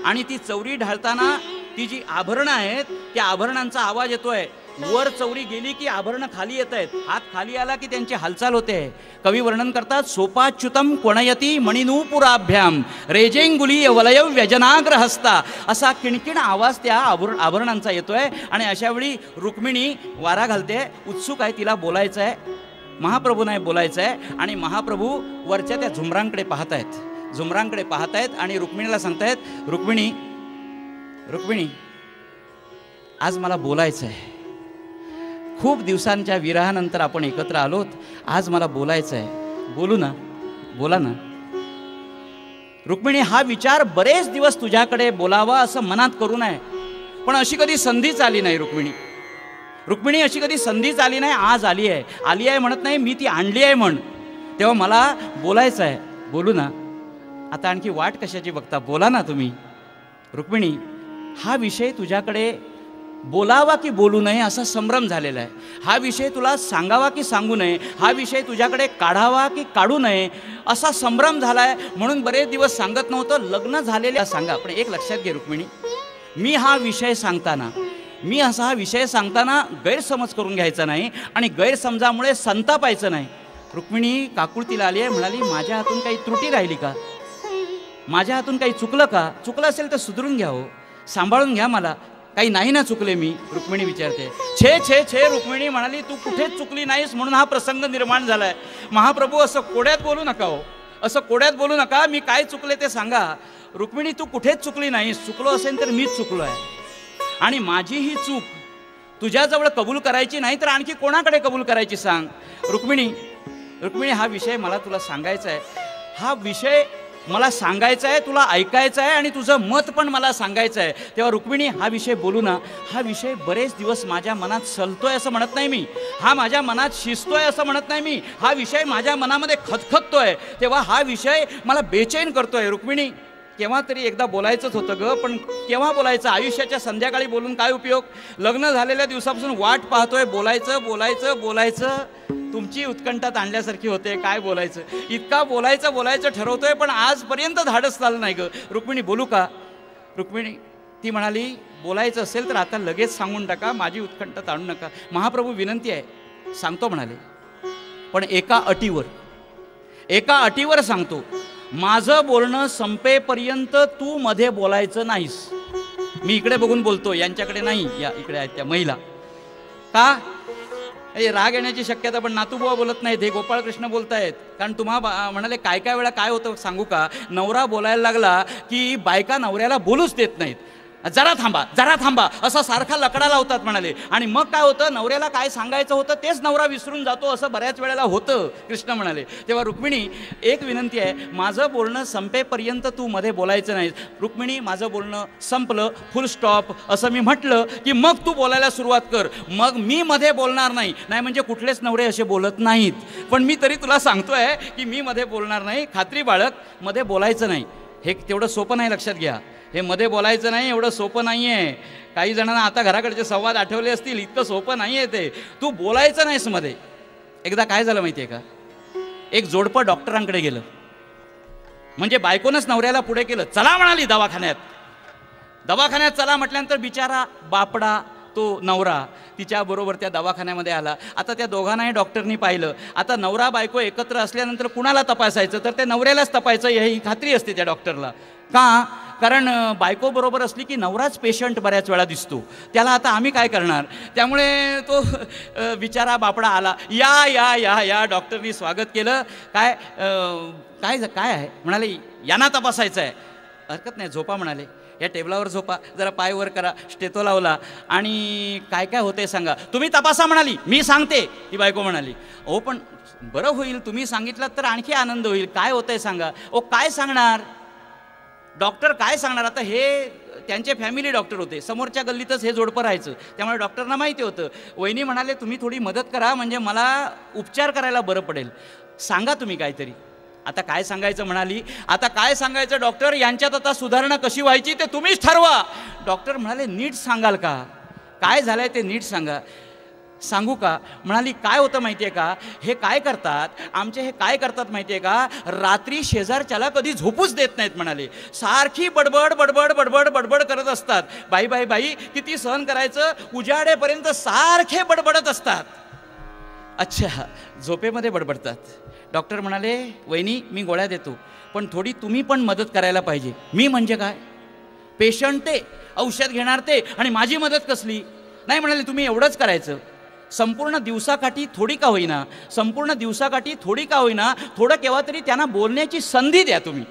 आणि ती चौरी ढाळताना ती जी आभरणं आहेत त्या आभरणांचा आवाज येतोय. वर चौरी गेली की आभरणं खाली येत आहेत, हात खाली आला की त्यांची हालचाल होते. कवी वर्णन करतात, सोपाच्युतम कोणयती मणिनूपुराभ्याम रेजेंगुली वलय व्यजनाग्र हस्ता. असा किणकिण आवाज त्या आभरणांचा येतोय. आणि अशावेळी रुक्मिणी वारा घालते, उत्सुक आहे, तिला बोलायचं आहे, महाप्रभू नाही बोलायचं आहे. आणि महाप्रभू वरच्या त्या झुमरांकडे पाहत आहेत, झुमरांकडे पाहत आहेत आणि रुक्मिणीला सांगतायत, रुक्मिणी रुक्मिणी आज मला बोलायचं आहे. खूप दिवसांच्या विरहानंतर आपण एकत्र आलोत, आज मला बोलायचं आहे. बोलू ना, बोला ना. रुक्मिणी, हा विचार बरेच दिवस तुझ्याकडे बोलावा असं मनात करू नये, पण अशी कधी संधीच आली नाही. रुक्मिणी अशी कधी संधीच आली नाही. आज आली आहे. आली आहे म्हणत नाही मी, ती आणली आहे म्हण. तेव्हा मला बोलायचं आहे. बोलू ना. आता आणखी वाट कशाची बघता, बोला ना तुम्ही. रुक्मिणी, हा विषय तुझ्याकडे बोलावा की बोलू नये असा संभ्रम झालेला आहे. हा विषय तुला सांगावा की सांगू नये, हा विषय तुझ्याकडे काढावा की काढू नये असा संभ्रम झाला आहे. म्हणून बरेच दिवस सांगत नव्हतं. लग्न झालेल्या सांगा. पण एक लक्षात घे रुक्मिणी, मी हा विषय सांगताना गैरसमज करून घ्यायचा नाही आणि गैरसमजामुळे संतापायचं नाही. रुक्मिणी काकुळतीला आली आहे, म्हणाली माझ्या हातून काही त्रुटी राहिली का, माझ्या हातून काही चुकलं का, चुकलं असेल तर सुधरून घ्या हो, सांभाळून घ्या, मला काही नाही ना चुकले मी. रुक्मिणी विचारते. छे छे छे रुक्मिणी म्हणाली तू कुठेच चुकली नाहीस म्हणून हा प्रसंग निर्माण झालाय. महाप्रभू असं कोड्यात बोलू नका हो, असं कोड्यात बोलू नका, मी काय चुकले ते सांगा. रुक्मिणी तू कुठेच चुकली नाहीस, चुकलो असेल तर मीच चुकलो आहे आणि माझी ही चूक तुझ्याजवळ कबूल करायची नाही तर आणखी कोणाकडे कबूल करायची सांग. रुक्मिणी हा विषय मला तुला सांगायचा आहे, हा विषय मला सांगायचा आहे, तुला ऐकायचं आहे आणि तुझं मत पण मला सांगायचं आहे. तेव्हा रुक्मिणी हा विषय बोलू ना. हा विषय बरेच दिवस माझ्या मनात सलतोय असं म्हणत नाही मी, हा माझ्या मनात शिजतोय असं म्हणत नाही मी, हा विषय माझ्या मनामध्ये खतखततोय. तेव्हा हा विषय मला बेचैन करतोय. रुक्मिणी केव्हा तरी एकदा बोलायचंच होतं ग, पण केव्हा बोलायचं, आयुष्याच्या संध्याकाळी बोलून काय उपयोग, लग्न झालेल्या दिवसापासून वाट पाहतोय, बोलायचं बोलायचं बोलायचं, तुमची उत्कंठा ताणल्यासारखी होते, काय बोलायचं, इतका बोलायचं ठरवतोय पण आजपर्यंत धाडस झालं नाही ग. रुक्मिणी बोलू का. रुक्मिणी ती म्हणाली बोलायचं असेल तर आता लगेच सांगून टाका, माझी उत्कंठा ताणू नका. महाप्रभू विनंती आहे, सांगतो म्हणाले, पण एका अटीवर सांगतो, माझं बोलणं संपेपर्यंत तू मध्ये बोलायचं नाहीस. मी इकडे बघून बोलतो, यांच्याकडे नाही, या इकडे आहेत त्या महिला. का राग येण्याची शक्यता, पण नातूबुवा बोलत नाहीत, हे गोपाळकृष्ण बोलतायत. कारण तुम्हा म्हणाले काय काय वेळा काय होतं सांगू का, नवरा बोलायला लागला की बायका नवऱ्याला बोलूच देत नाहीत. जरा थांबा असा सारखा लकडा लावतात म्हणाले. आणि मग काय होतं, नवऱ्याला काय सांगायचं होतं तेच नवरा विसरून जातो, असं बऱ्याच वेळेला होतं, कृष्ण म्हणाले. तेव्हा रुक्मिणी एक विनंती आहे, माझं बोलणं संपेपर्यंत तू मध्ये बोलायचं नाहीस. रुक्मिणी माझं बोलणं संपलं, फुल स्टॉप असं मी म्हटलं की मग तू बोलायला सुरुवात कर, मग मी मध्ये बोलणार नाही. म्हणजे कुठलेच नवरे असे बोलत नाहीत, पण मी तरी तुला सांगतोय की मी मध्ये बोलणार नाही. खात्री बाळग, मध्ये बोलायचं नाही. हे तेवढं सोपं नाही, लक्षात घ्या. हे मध्ये बोलायचं नाही एवढं सोपं नाही आहे. काही जणांना आता घराकडचे संवाद आठवले असतील, इतकं सोपं नाही आहे ते. तू बोलायचं नाहीस मध्ये. एकदा काय झालं माहिती आहे का, एक जोडपं डॉक्टरांकडे गेलं, म्हणजे बायकोनंच नवऱ्याला पुढे केलं, चला म्हणाली दवाखान्यात चला म्हटल्यानंतर बिचारा बापडा तो नवरा तिच्याबरोबर त्या दवाखान्यामध्ये आला. आता त्या दोघांनाही डॉक्टरनी पाहिलं. आता नवरा बायको एकत्र असल्यानंतर कुणाला तपासायचं, तर त्या नवऱ्यालाच तपासायचं ही खात्री असते त्या डॉक्टरला. का, कारण बायको बरोबर असली की नवराच पेशंट बऱ्याच वेळा दिसतो, त्याला आता आम्ही काय करणार. त्यामुळे तो बिचारा बापडा आला. या या या या डॉक्टरनी स्वागत केलं. काय काय आहे म्हणाले, यांना तपासायचं आहे. हरकत नाही, झोपा म्हणाले, या टेबलावर झोपा, जरा पाय वर करा, स्टेतो लावला आणि काय काय होतंय सांगा. तुम्ही तपासा म्हणाली, मी सांगते. ती बायको म्हणाली, ओ पण बरं होईल, तुम्ही सांगितलं तर आणखी आनंद होईल, काय होतंय सांगा. ओ काय सांगणार डॉक्टर, काय सांगणार. आता हे त्यांचे फॅमिली डॉक्टर होते, समोरच्या गल्लीतच हे जोडपं राहायचं, त्यामुळे डॉक्टरना माहिती होतं. वहिनी म्हणाले तुम्ही थोडी मदत करा, म्हणजे मला उपचार करायला बरं पडेल, सांगा तुम्ही काहीतरी. आता काय सांगायचं म्हणाली. आता काय सांगायचं डॉक्टर, यांच्यात आता सुधारणा कशी व्हायची ते तुम्हीच ठरवा. डॉक्टर म्हणाले नीट सांगाल का, काय झालंय ते नीट सांगा. सांगू का म्हणाली. काय होतं माहिती आहे का, हे काय करतात, आमचे हे काय करतात माहिती आहे का, रात्री शेजारच्याला कधी झोपूच देत नाहीत म्हणाले, सारखी बडबड बडबड बडबड बडबड करत असतात. बाई बाई बाई किती सहन करायचं, उजाडेपर्यंत सारखे बडबडत असतात. अच्छा, झोपेमध्ये बडबडतात. डॉक्टर म्हणाले वहिनी मी गोळ्या देतो, पण थोडी तुम्ही पण मदत करायला पाहिजे. मी म्हणजे काय, पेशंट ते, औषध घेणार ते, आणि माझी मदत कसली. नाही म्हणाले तुम्ही एवढंच करायचं, संपूर्ण दिवसाकाठी थोडी का होईना, थोडं केव्हा तरी त्यांना बोलण्याची संधी द्या तुम्ही.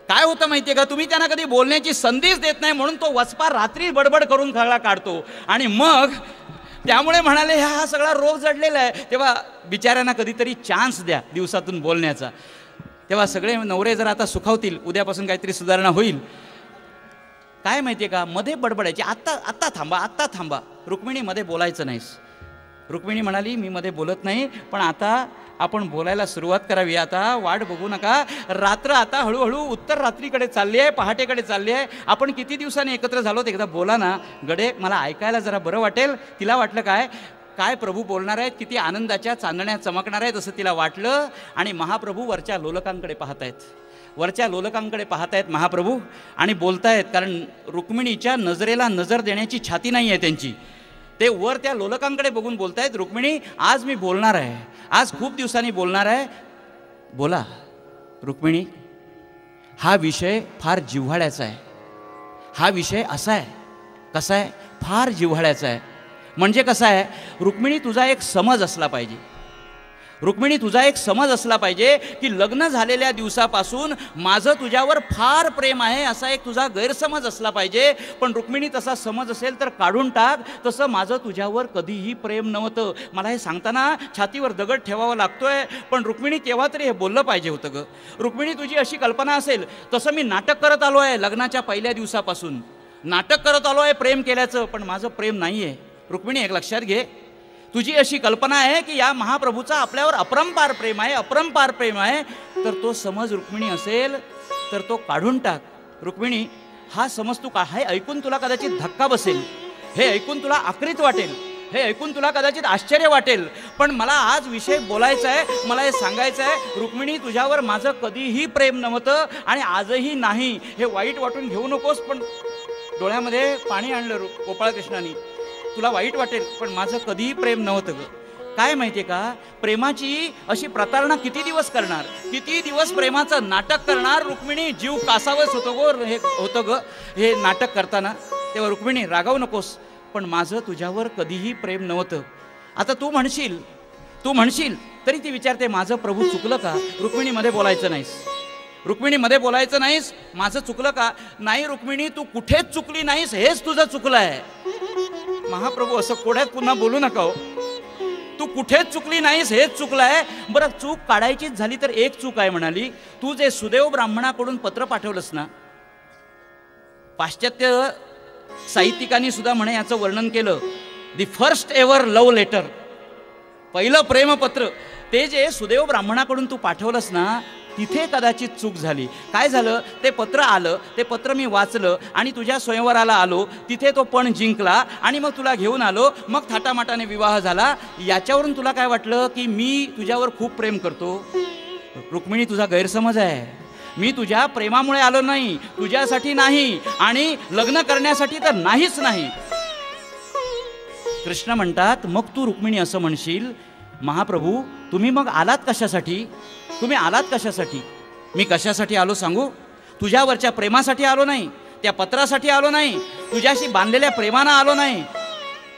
काय होतं माहिती आहे का, तुम्ही त्यांना कधी बोलण्याची संधीच देत नाही, म्हणून तो वचपा रात्री बडबड करून सगळा काढतो. आणि मग त्यामुळे म्हणाले हा सगळा रोग जडलेला आहे. तेव्हा बिचाऱ्यांना कधीतरी चान्स द्या दिवसातून बोलण्याचा. तेव्हा सगळे नवरे जर आता सुखावतील, उद्यापासून काहीतरी सुधारणा होईल. काय माहिती आहे का, मध्ये बडबडायची, आत्ता थांबा. रुक्मिणी मध्ये बोलायचं नाहीस. रुक्मिणी म्हणाली मी मध्ये बोलत नाही, पण आता आपण बोलायला सुरुवात करावी. आता वाट बघू नका. रात्र आता हळूहळू उत्तर रात्रीकडे चालली आहे, पहाटेकडे चालली आहे. आपण किती दिवसांनी एकत्र झालोत, एकदा बोला ना. गडे, मला ऐकायला जरा बरं वाटेल. तिला वाटलं काय प्रभू बोलणार आहेत, किती आनंदाच्या चांदण्या चमकणार आहेत असं तिला वाटलं. आणि महाप्रभू वरच्या लोलकांकडे पाहत आहेत, वरच्या लोलकांकडे पाहत आहेत महाप्रभू आणि बोलतायत. कारण रुक्मिणीच्या नजरेला नजर देण्याची छाती नाही आहे त्यांची. ते वर त्या लोलकांकडे बघून बोलतायत, रुक्मिणी आज मी बोलणार आहे, आज खूप दिवसांनी बोलणार आहे. बोला रुक्मिणी, हा विषय फार जिव्हाळ्याचा आहे. हा विषय असा आहे, कसा आहे, फार जिव्हाळ्याचा आहे. म्हणजे कसा आहे, रुक्मिणी तुझा एक समज असला पाहिजे. रुक्मिणी तुझा एक समज असला पाहिजे की लग्न झालेल्या दिवसापासून माझं तुझ्यावर फार प्रेम आहे असा एक तुझा गैरसमज असला पाहिजे. पण रुक्मिणी तसा समज असेल तर काढून टाक. तसं माझं तुझ्यावर कधीही प्रेम नव्हतं. मला हे सांगताना छातीवर दगड ठेवावा लागतोय. पण रुक्मिणी केव्हा तरी हे बोललं पाहिजे होतं ग. रुक्मिणी तुझी अशी कल्पना असेल तसं मी नाटक करत आलो आहे. लग्नाच्या पहिल्या दिवसापासून नाटक करत आलो आहे प्रेम केल्याचं, पण माझं प्रेम नाही आहे. रुक्मिणी एक लक्षात घे, तुझी अशी कल्पना आहे की या महाप्रभूचा आपल्यावर अपरंपार प्रेम आहे, अपरंपार प्रेम आहे. तर तो समज रुक्मिणी असेल तर तो काढून टाक. रुक्मिणी, हा समज तू हे ऐकून तुला कदाचित धक्का बसेल, हे ऐकून तुला आकृत वाटेल, हे ऐकून तुला कदाचित आश्चर्य वाटेल. पण मला आज विषय बोलायचा आहे, मला हे सांगायचं आहे. रुक्मिणी, तुझ्यावर माझं कधीही प्रेम नव्हतं आणि आजही नाही. हे वाईट वाटून घेऊ नकोस. पण डोळ्यामध्ये पाणी आणलं गोपाळकृष्णाने. तुला वाईट वाटेल, पण माझं कधीही प्रेम नव्हतं ग. काय माहिती आहे का, प्रेमाची अशी प्रतारणा किती दिवस करणार, किती दिवस प्रेमाचं नाटक करणार. रुक्मिणी, जीव कासावस होतो गो, हे होतं ग हे नाटक करताना. तेव्हा रुक्मिणी रागावू नकोस, पण माझं तुझ्यावर कधीही प्रेम नव्हतं. आता तू म्हणशील तरी ती विचारते, माझं प्रभू चुकलं का? रुक्मिणीमध्ये बोलायचं नाहीस, रुक्मिणीमध्ये बोलायचं नाहीस. माझं चुकलं का? नाही रुक्मिणी, तू कुठेच चुकली नाहीस, हेच तुझं चुकलं आहे. महाप्रभू, असं कोड्यात पुन्हा बोलू नका हो. तू कुठेच चुकली नाहीस, हेच चुकलं आहे. बरं, चूक काढायचीच झाली तर एक चूक आहे म्हणाली. तू जे सुदेव ब्राह्मणाकडून पत्र पाठवलंस ना, पाश्चात्य साहित्यिकांनी सुद्धा म्हणे याचं वर्णन केलं, the first ever love letter, पहिलं प्रेमपत्र. ते जे सुदेव ब्राह्मणाकडून तू पाठवलंस ना, तिथे कदाचित चूक झाली. काय झालं, ते पत्र आलं, ते पत्र मी वाचलं आणि तुझ्या स्वयंवराला आलो. तिथे तो पण जिंकला आणि मग तुला घेऊन आलो. मग थाटामाटाने विवाह झाला. याच्यावरून तुला काय वाटलं की मी तुझ्यावर खूप प्रेम करतो? रुक्मिणी, तुझा गैरसमज आहे. मी तुझ्या प्रेमामुळे आलो नाही, तुझ्यासाठी नाही आणि लग्न करण्यासाठी तर नाहीच नाही. कृष्ण म्हणतात, मग तू रुक्मिणी असं म्हणशील, महाप्रभू तुम्ही मग आलात कशासाठी? तुम्ही आलात कशासाठी? मी कशासाठी आलो सांगू? तुझ्यावरच्या प्रेमासाठी आलो नाही, त्या पत्रासाठी आलो नाही, तुझ्याशी बांधलेल्या प्रेमानं आलो नाही.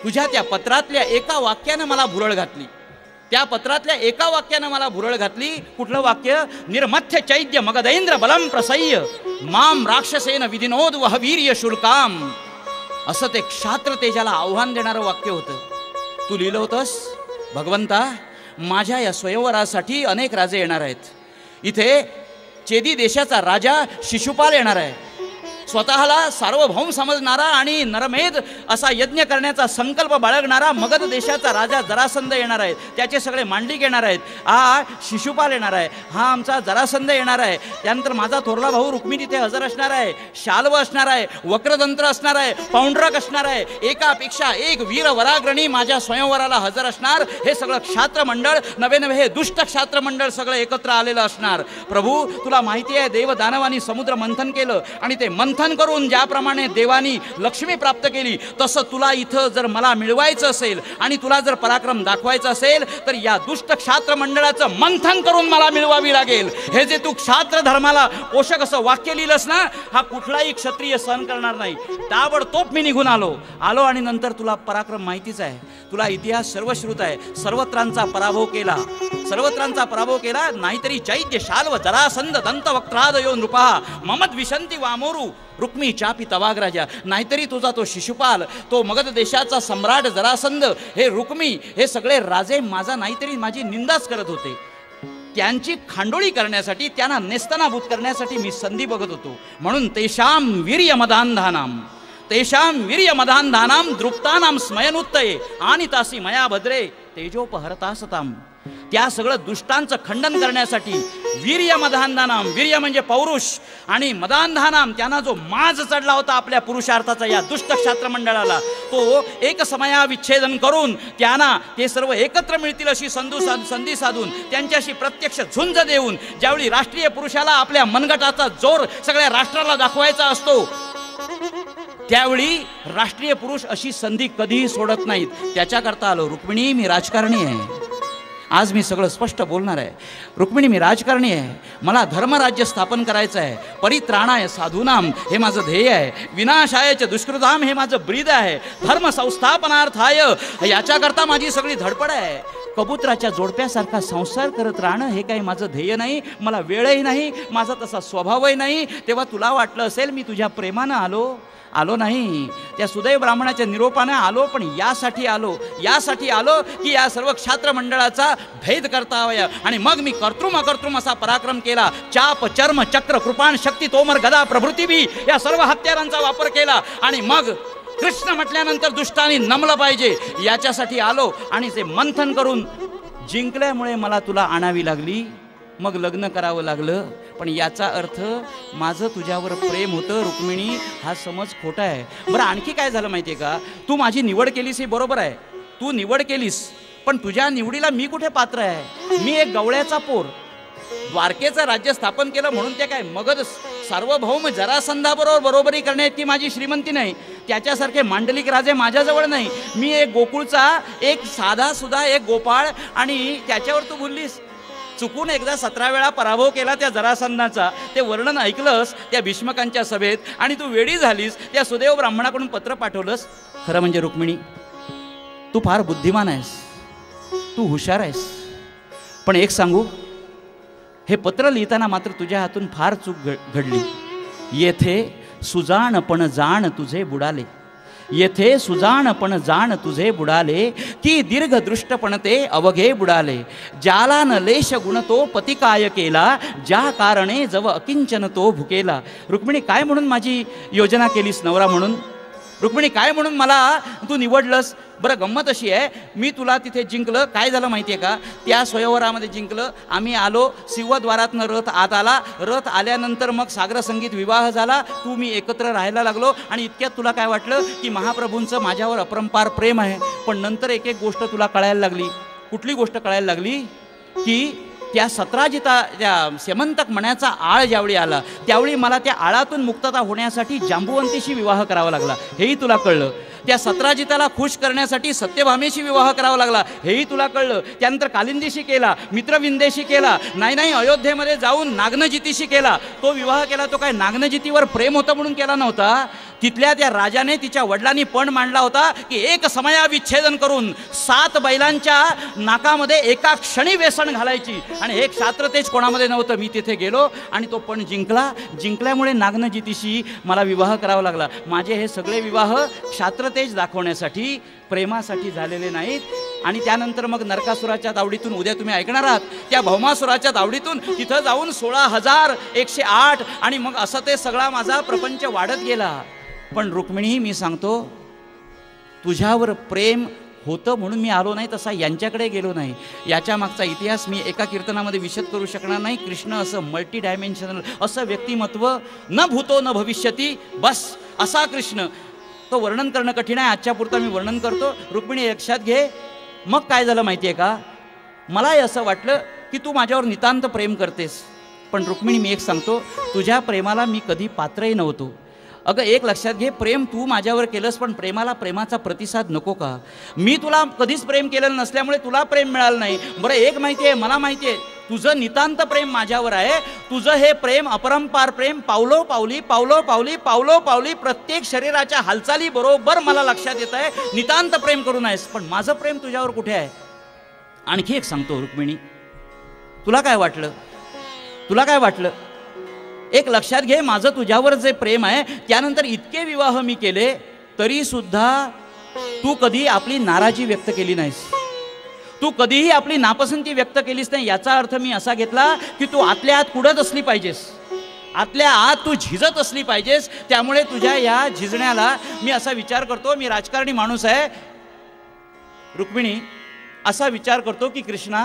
तुझ्या त्या पत्रातल्या एका वाक्यानं मला भुरळ घातली. त्या पत्रातल्या एका वाक्यानं मला भुरळ घातली. कुठलं वाक्य? निर्मथ्य चैद्य मगधेंद्र बलम प्रसह्य माम राक्षसेन विधिनोद वह वीर्य शुल्काम. असं ते क्षात्र तेजाला आव्हान देणारं वाक्य होतं. तू लिहिलं होतंस, भगवंता माझ्या या स्वयंवरासाठी अनेक राजे येणार आहेत. इथे चेदी देशाचा राजा शिशुपाल येणार आहे. स्वतःला सार्वभौम समजणारा आणि नरमेध असा यज्ञ करण्याचा संकल्प बाळगणारा मगध देशाचा राजा जरासंध येणार आहे. त्याचे सगळे मांडलिक येणार आहेत. हा शिशुपाल येणार आहे, हा आमचा जरासंध येणार आहे. त्यानंतर माझा थोरला भाऊ रुक्मिणी तिथे हजर असणार आहे, शाल्व असणार आहे, वक्रतंत्र असणार आहे, पौंड्रक असणार आहे. एकापेक्षा एक वीर वराग्रणी माझ्या स्वयंवराला हजर असणार. हे सगळं क्षात्र मंडळ, नवे नवे हे दुष्ट क्षात्र मंडळ सगळं एकत्र आलेलं असणार. प्रभू तुला माहिती आहे, देव दानवानी समुद्र मंथन केलं आणि ते मंथन करून ज्याप्रमाणे देवानी लक्ष्मी प्राप्त केली, तसं तुला इथं जर मला मिळवायचं असेल आणि तुला जर पराक्रम दाखवायचा असेल तर या दुष्ट क्षात्र मंडळाचं मंथन करून मला मिळवावी लागेल. हे जे तू क्षात्र धर्माला पोषक असं वाक्य लिहिलंस ना, हा कुठलाही क्षत्रिय सहन करणार नाही. ताबडतोब मी निघून आलो आणि नंतर तुला पराक्रम माहितीच आहे, तुला इतिहास सर्वश्रुत आहे. सर्वत्रांचा पराभव केला, सर्वत्रांचा पराभव केला. नाहीतरी चैद्य शाल्व जरासंध दंतवक्त्रादयो नृपा ममद विशंती वामोरू रुक्मी चापी तवाग्राजा. नाहीतरी तुझा तो शिशुपाल, तो मगध देशाचा सम्राट जरासंध, हे रुक्मी, हे सगळे राजे माझा नाहीतरी माझी निंदाच करत होते. त्यांची खांडोळी करण्यासाठी, त्यांना नेस्तनाभूत करण्यासाठी मी संधी बघत होतो. म्हणून तेषाम वीर्यमदांधानाम, तेषाम वीर्यमदांधानाम द्रुप्तानाम स्मयनुत्तये आणि तासी मया भद्रे तेजोपहरतासताम. त्या सगळं दुष्टांचं खंडन करण्यासाठी वीर्य मदांधानाम, वीर्य म्हणजे पौरुष, आणि मदांधानाम त्यांना जो माज चढला होता आपल्या पुरुषार्थाचा या दुष्ट क्षात्र मंडळाला, तो एक समया विच्छेदन करून त्यांना ते सर्व एकत्र मिळतील अशी संधी साधून त्यांच्याशी प्रत्यक्ष झुंज देऊन, ज्यावेळी राष्ट्रीय पुरुषाला आपल्या मनगटाचा जोर सगळ्या राष्ट्राला दाखवायचा असतो, त्यावेळी राष्ट्रीय पुरुष अशी संधी कधीही सोडत नाहीत. त्याच्याकरता आलो. रुक्मिणी, मी राजकारणी आहे. आज मी सगळं स्पष्ट बोलणार आहे. रुक्मिणी, मी राजकारणी आहे. मला धर्मराज्य स्थापन करायचं आहे. परित्राणाय साधूनाम हे माझं ध्येय आहे. विनाशायच दुष्कृताम हे माझं ब्रीद आहे. धर्म संस्थापनार्थाय याच्याकरता माझी सगळी धडपड आहे. कबुतराच्या जोडप्यासारखा संसार करत राहणं हे काही माझं ध्येय नाही. मला वेळही नाही, माझा तसा स्वभावही नाही. तेव्हा तुला वाटलं असेल मी तुझ्या प्रेमानं आलो नाही. त्या सुदैव ब्राह्मणाच्या निरोपाने आलो, पण यासाठी आलो की या सर्व क्षात्र मंडळाचा भेद करता हवा. आणि मग मी कर्तृम अकर्तृम असा पराक्रम केला. चाप, चर्म, चक्र, कृपाण, शक्ती, तोमर, गदा प्रभृती बी या सर्व हत्यारांचा वापर केला. आणि मग कृष्ण म्हटल्यानंतर दुष्टांनी नमलं पाहिजे याच्यासाठी आलो. आणि ते मंथन करून जिंकल्यामुळे मला तुला आणावी लागली. मग लग्न करावं लागलं. पण याचा अर्थ माझं तुझ्यावर प्रेम होतं रुक्मिणी, हा समज खोटा आहे. बरं, आणखी काय झालं माहिती आहे का? तू माझी निवड केलीस हे बरोबर आहे. तू निवड केलीस, पण तुझ्या निवडीला मी कुठे पात्र आहे? मी एक गवळ्याचा पोर. द्वारकेचं राज्य स्थापन केलं म्हणून ते काय मगध सार्वभौम जरासंधाबरोबर बरोबरी करण्याची माझी श्रीमंती नाही. त्याच्यासारखे मांडलिक राजे माझ्याजवळ नाही. मी एक गोकुळचा एक साधा सुद्धा एक गोपाळ. आणि त्याच्यावर तू बोललीस चुकून एकदा 17 वेळा पराभव केला त्या जरासंधाचा. ते वर्णन ऐकलंस त्या भीष्मकांच्या सभेत आणि तू वेडी झालीस. त्या सुदैव ब्राह्मणाकडून पत्र पाठवलंस. खरं म्हणजे रुक्मिणी, तू फार बुद्धिमान आहेस, तू हुशार आहेस. पण एक सांगू, हे पत्र लिहिताना मात्र तुझ्या हातून फार चूक घडली. येथे सुजाणपण जाण तुझे बुडाले, येथे सुजाणपण जाण तुझे बुडाले, की दीर्घदृष्टपण ते अवघे बुडाले. ज्याला न लेश गुण तो पतिकाय केला, ज्या कारणे जव अकिंचन तो भुकेला. रुक्मिणी, काय म्हणून माझी योजना केलीस नवरा म्हणून? रुक्मिणी, काय म्हणून मला तू निवडलंस? बरं, गंमत अशी आहे, मी तुला तिथे जिंकलं. काय झालं माहिती आहे का? त्या स्वयंवरामध्ये जिंकलं. आम्ही आलो, सिंहद्वारातनं रथ आत आला. रथ आल्यानंतर मग सागरसंगीत विवाह झाला. तू मी एकत्र राहायला लागलो. आणि इतक्यात तुला काय वाटलं की महाप्रभूंचं माझ्यावर अपरंपार प्रेम आहे. पण नंतर एक एक गोष्ट तुला कळायला लागली. कुठली गोष्ट कळायला लागली? की त्या सत्राजिता त्या सेमंतक मण्याचा आळ ज्यावेळी आला, त्यावेळी मला त्या आळातून मुक्तता होण्यासाठी जांबुवंतीशी विवाह करावा लागला, हेही तुला कळलं. त्या सत्राजिताला खुश करण्यासाठी सत्यभामेशी विवाह करावा लागला, हेही तुला कळलं. त्यानंतर कालिंदीशी केला, मित्रविंदेशी केला, नाही अयोध्येमध्ये जाऊन नागनजितीशी केला. तो विवाह केला, तो काय नागनजितीवर प्रेम होतं म्हणून केला नव्हता. तिथल्या त्या राजाने तिच्या वडिलांनी पण मांडला होता की एक समया विच्छेदन करून 7 बैलांच्या नाकामध्ये एका क्षणी वेसण घालायची. आणि हे क्षात्रतेज कोणामध्ये नव्हतं. मी तिथे गेलो आणि तो पण जिंकल्यामुळे नागनजितीशी मला विवाह करावा लागला. माझे हे सगळे विवाह क्षात्रतेज दाखवण्यासाठी, प्रेमासाठी झालेले नाहीत. आणि त्यानंतर मग नरकासुराच्या तावडीतून, उद्या तुम्ही ऐकणार आहात, त्या भौमासुराच्या तावडीतून तिथं जाऊन 16,108 आणि मग असं ते सगळा माझा प्रपंच वाढत गेला. पण रुक्मिणी, मी सांगतो, तुझ्यावर प्रेम होतं म्हणून मी आलो नाही, तसा यांच्याकडे गेलो नाही. याच्या मागचा इतिहास मी एका कीर्तनामध्ये विशद करू शकणार नाही. कृष्ण असं मल्टी डायमेन्शनल असं व्यक्तिमत्व, न भूतो न भविष्यती, बस असा कृष्ण, तो वर्णन करणं कठीण आहे. आजच्या पुरता मी वर्णन करतो. रुक्मिणी, लक्षात घे. मग काय झालं माहिती आहे का? मलाही असं वाटलं की तू माझ्यावर नितांत प्रेम करतेस. पण रुक्मिणी, मी एक सांगतो, तुझ्या प्रेमाला मी कधी पात्रही नव्हतो. अगं, एक लक्षात घे, प्रेम तू माझ्यावर केलंस, पण प्रेमाला प्रेमाचा प्रतिसाद नको का? मी तुला कधीच प्रेम केलेलं नसल्यामुळे तुला प्रेम मिळालं नाही. बरं, एक माहिती आहे, मला माहिती आहे तुझं नितांत प्रेम माझ्यावर आहे. तुझं हे प्रेम अपरंपार प्रेम, पावलो पावली प्रत्येक शरीराच्या हालचाली बरोबर मला लक्षात येत आहे. नितांत प्रेम करून आहेस, पण माझं प्रेम तुझ्यावर कुठे आहे? आणखी एक सांगतो रुक्मिणी, तुला काय वाटलं? एक लक्षात घे, माझं तुझ्यावर जे प्रेम आहे, त्यानंतर इतके विवाह मी केले तरी सुद्धा तू कधी आपली नाराजी व्यक्त केली नाहीस. तू कधीही आपली नापसंती व्यक्त केलीस नाही. याचा अर्थ मी असा घेतला की तू आतल्या आत कुडत असली पाहिजेस, आतल्या आत तू झिजत असली पाहिजेस. त्यामुळे तुझ्या या झिजण्याला मी असा विचार करतो, मी राजकारणी माणूस आहे रुक्मिणी, असा विचार करतो की कृष्णा,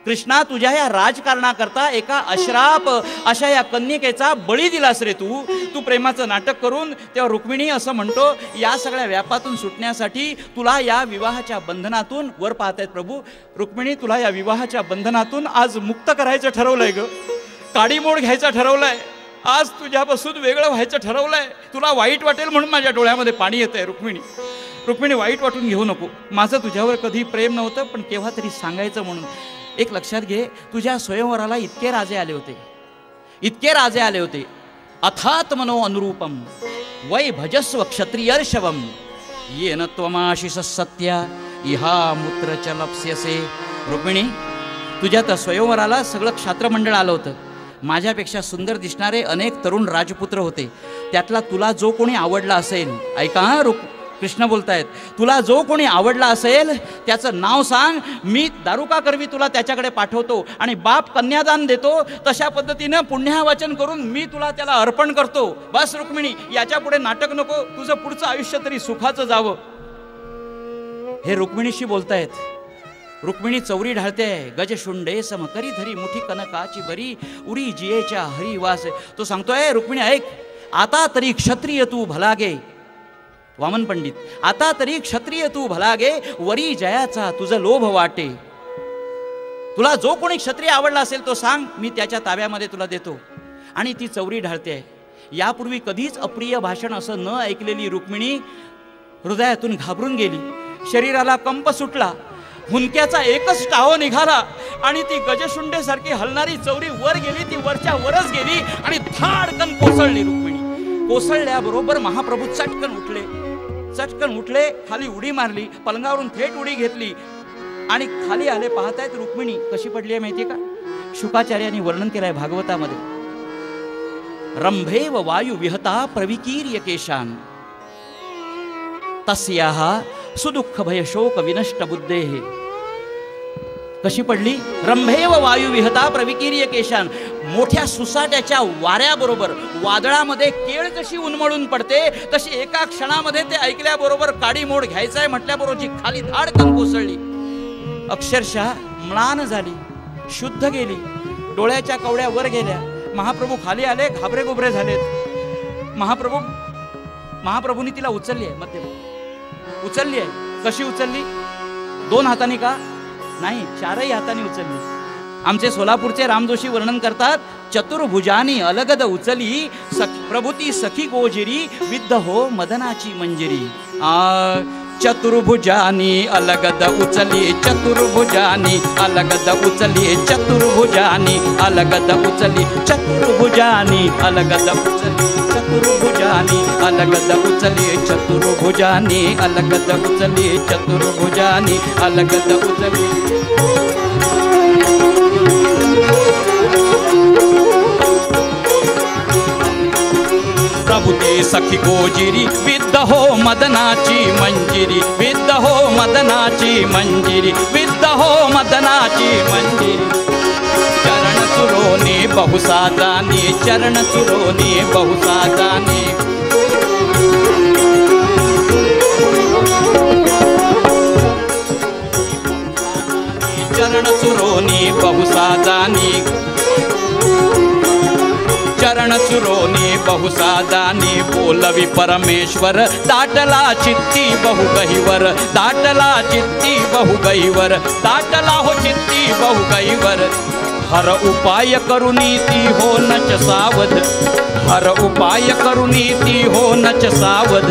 कृष्णा, तुझ्या या राजकारणाकरता एका अश्राप अशा या कन्यकेचा बळी दिलास रे तू प्रेमाचं नाटक करून. तेव्हा रुक्मिणी असं म्हणतो, या सगळ्या व्यापातून सुटण्यासाठी तुला या विवाहाच्या बंधनातून, वर पाहत आहेत प्रभू, रुक्मिणी तुला या विवाहाच्या बंधनातून आज मुक्त करायचं ठरवलंय ग, काडीमोड घ्यायचा ठरवलाय, आज तुझ्यापासून वेगळं व्हायचं ठरवलंय. तुला वाईट वाटेल म्हणून माझ्या डोळ्यामध्ये पाणी येतंय रुक्मिणी. रुक्मिणी, वाईट वाटून घेऊ नको, माझं तुझ्यावर कधी प्रेम नव्हतं, पण केव्हा तरी सांगायचं म्हणून. एक लक्षात घे, तुझ्या स्वयंवराला इतके राजे आले होते, अथात मनो अनुरूपम वै भजस्व क्षत्रियर्षवम येन त्वमाशिष सत्या इहा मूत्र च लप्स्यसे. रुक्मिणी, तुझ्या त्या स्वयंवराला सगळं क्षात्रमंडळ आलं होतं. माझ्यापेक्षा सुंदर दिसणारे अनेक तरुण राजपुत्र होते. त्यातला तुला जो कोणी आवडला असेल, ऐका हा, कृष्ण बोलतायत, तुला जो कोणी आवडला असेल त्याचं नाव सांग, मी दारुका करवी तुला त्याच्याकडे पाठवतो आणि बाप कन्यादान देतो. तशा पद्धतीनं पुण्यावाचन करून मी तुला त्याला अर्पण करतो. बस रुक्मिणी, याच्या पुढे नाटक नको, तुझं पुढचं आयुष्य तरी सुखाचं जावं. हे रुक्मिणीशी बोलतायत. रुक्मिणी चौरी ढाळते, गजशुंडे समकरी धरी मुठी कनकाची बरी उरी जियेच्या हरिवास. तो सांगतोय, रुक्मिणी ऐक, आता तरी क्षत्रिय तू भलागे. वामन पंडित, आता तरी क्षत्रिय तू भलागे, वरी जयाचा तुझं लोभ वाटे. तुला जो कोणी क्षत्रिय आवडला असेल तो सांग, मी त्याच्या ताब्यामध्ये तुला देतो. आणि ती चौरी ढाळते. यापूर्वी कधीच अप्रिय भाषण असं न ऐकलेली रुक्मिणी हृदयातून घाबरून गेली. शरीराला कंप सुटला, हुंक्याचा एकच टाहो निघाला आणि ती गजशुंडेसारखी हलणारी चौरी वर गेली. ती वरच्या वरच गेली आणि धाडकन कोसळली. रुक्मिणी कोसळल्याबरोबर महाप्रभू चटकन उठले, खाली उडी मारली, पलंगावरून थेट उडी घेतली आणि खाली आले. पाहतायत रुक्मिणी कशी पडली आहे माहितीये का? शुकाचार्यांनी वर्णन केलंय भागवतामध्ये. रंभेव वायू विहता प्रविकीर्य केशान तस्याः सुदुःख भय शोक विनष्ट बुद्धेः. कशी पडली? रंभेव वायू विहता प्रविकीर्य केशान. मोठ्या सुसाट्याच्या वाऱ्याबरोबर, वादळामध्ये केळ कशी उन्मळून पडते, तशी एका क्षणामध्ये ते ऐकल्याबरोबर काडीमोड घ्यायचाय म्हटल्याबरोबर जी खाली धाडकन कोसळली. अक्षरशः म्लान झाली, शुद्ध गेली, डोळ्याच्या कवड्या वर गेल्या. महाप्रभू खाली आले, घाबरे गोबरे झालेत. महाप्रभूंनी तिला उचलली आहे, मध्यम उचलली आहे. कशी उचलली? 2 हातांनी का? नाही, 4ही हातांनी उचलली. आमचे सोलापूरचे रामजोशी वर्णन करतात, चतुर्भुजानी अलगद उचली प्रभुती सखी गोजिरी विद्ध हो मदनाची मंजिरी. चतुर्भुजानी अलगद उचली, चतुर्भुजानी अलगद उचली, चतुर्भुजानी अलगद उचली, चतुर्भुजानी अलगद उचली, चतुर्भुजानी अलगद उचली, चतुर्भुजानी अलगद उचली, चतुर्भुजानी अलगद उचली. प्रभुती सखी गोजिरी विद्ध हो मदनाची मंजिरी, विद्ध हो मदनाची मंजिरी, विद्ध हो मदनाची मंजिरी. चरण चुरोनी बहुसाजानी, चरण चुरोनी बहुसाजानी. चरण चुरोनी बहुसाजानी, चरण चुरोनी बहुसाजानी. बोलवी परमेश्वर दाटला चित्ती बहु गहिवर, दाटला चित्ती बहु गहिवर, दाटला हो चित्ती बहु गहिवर. हर उपाय करुनी ती हो नच सावध, हर उपाय करुनी ती हो नच सावध.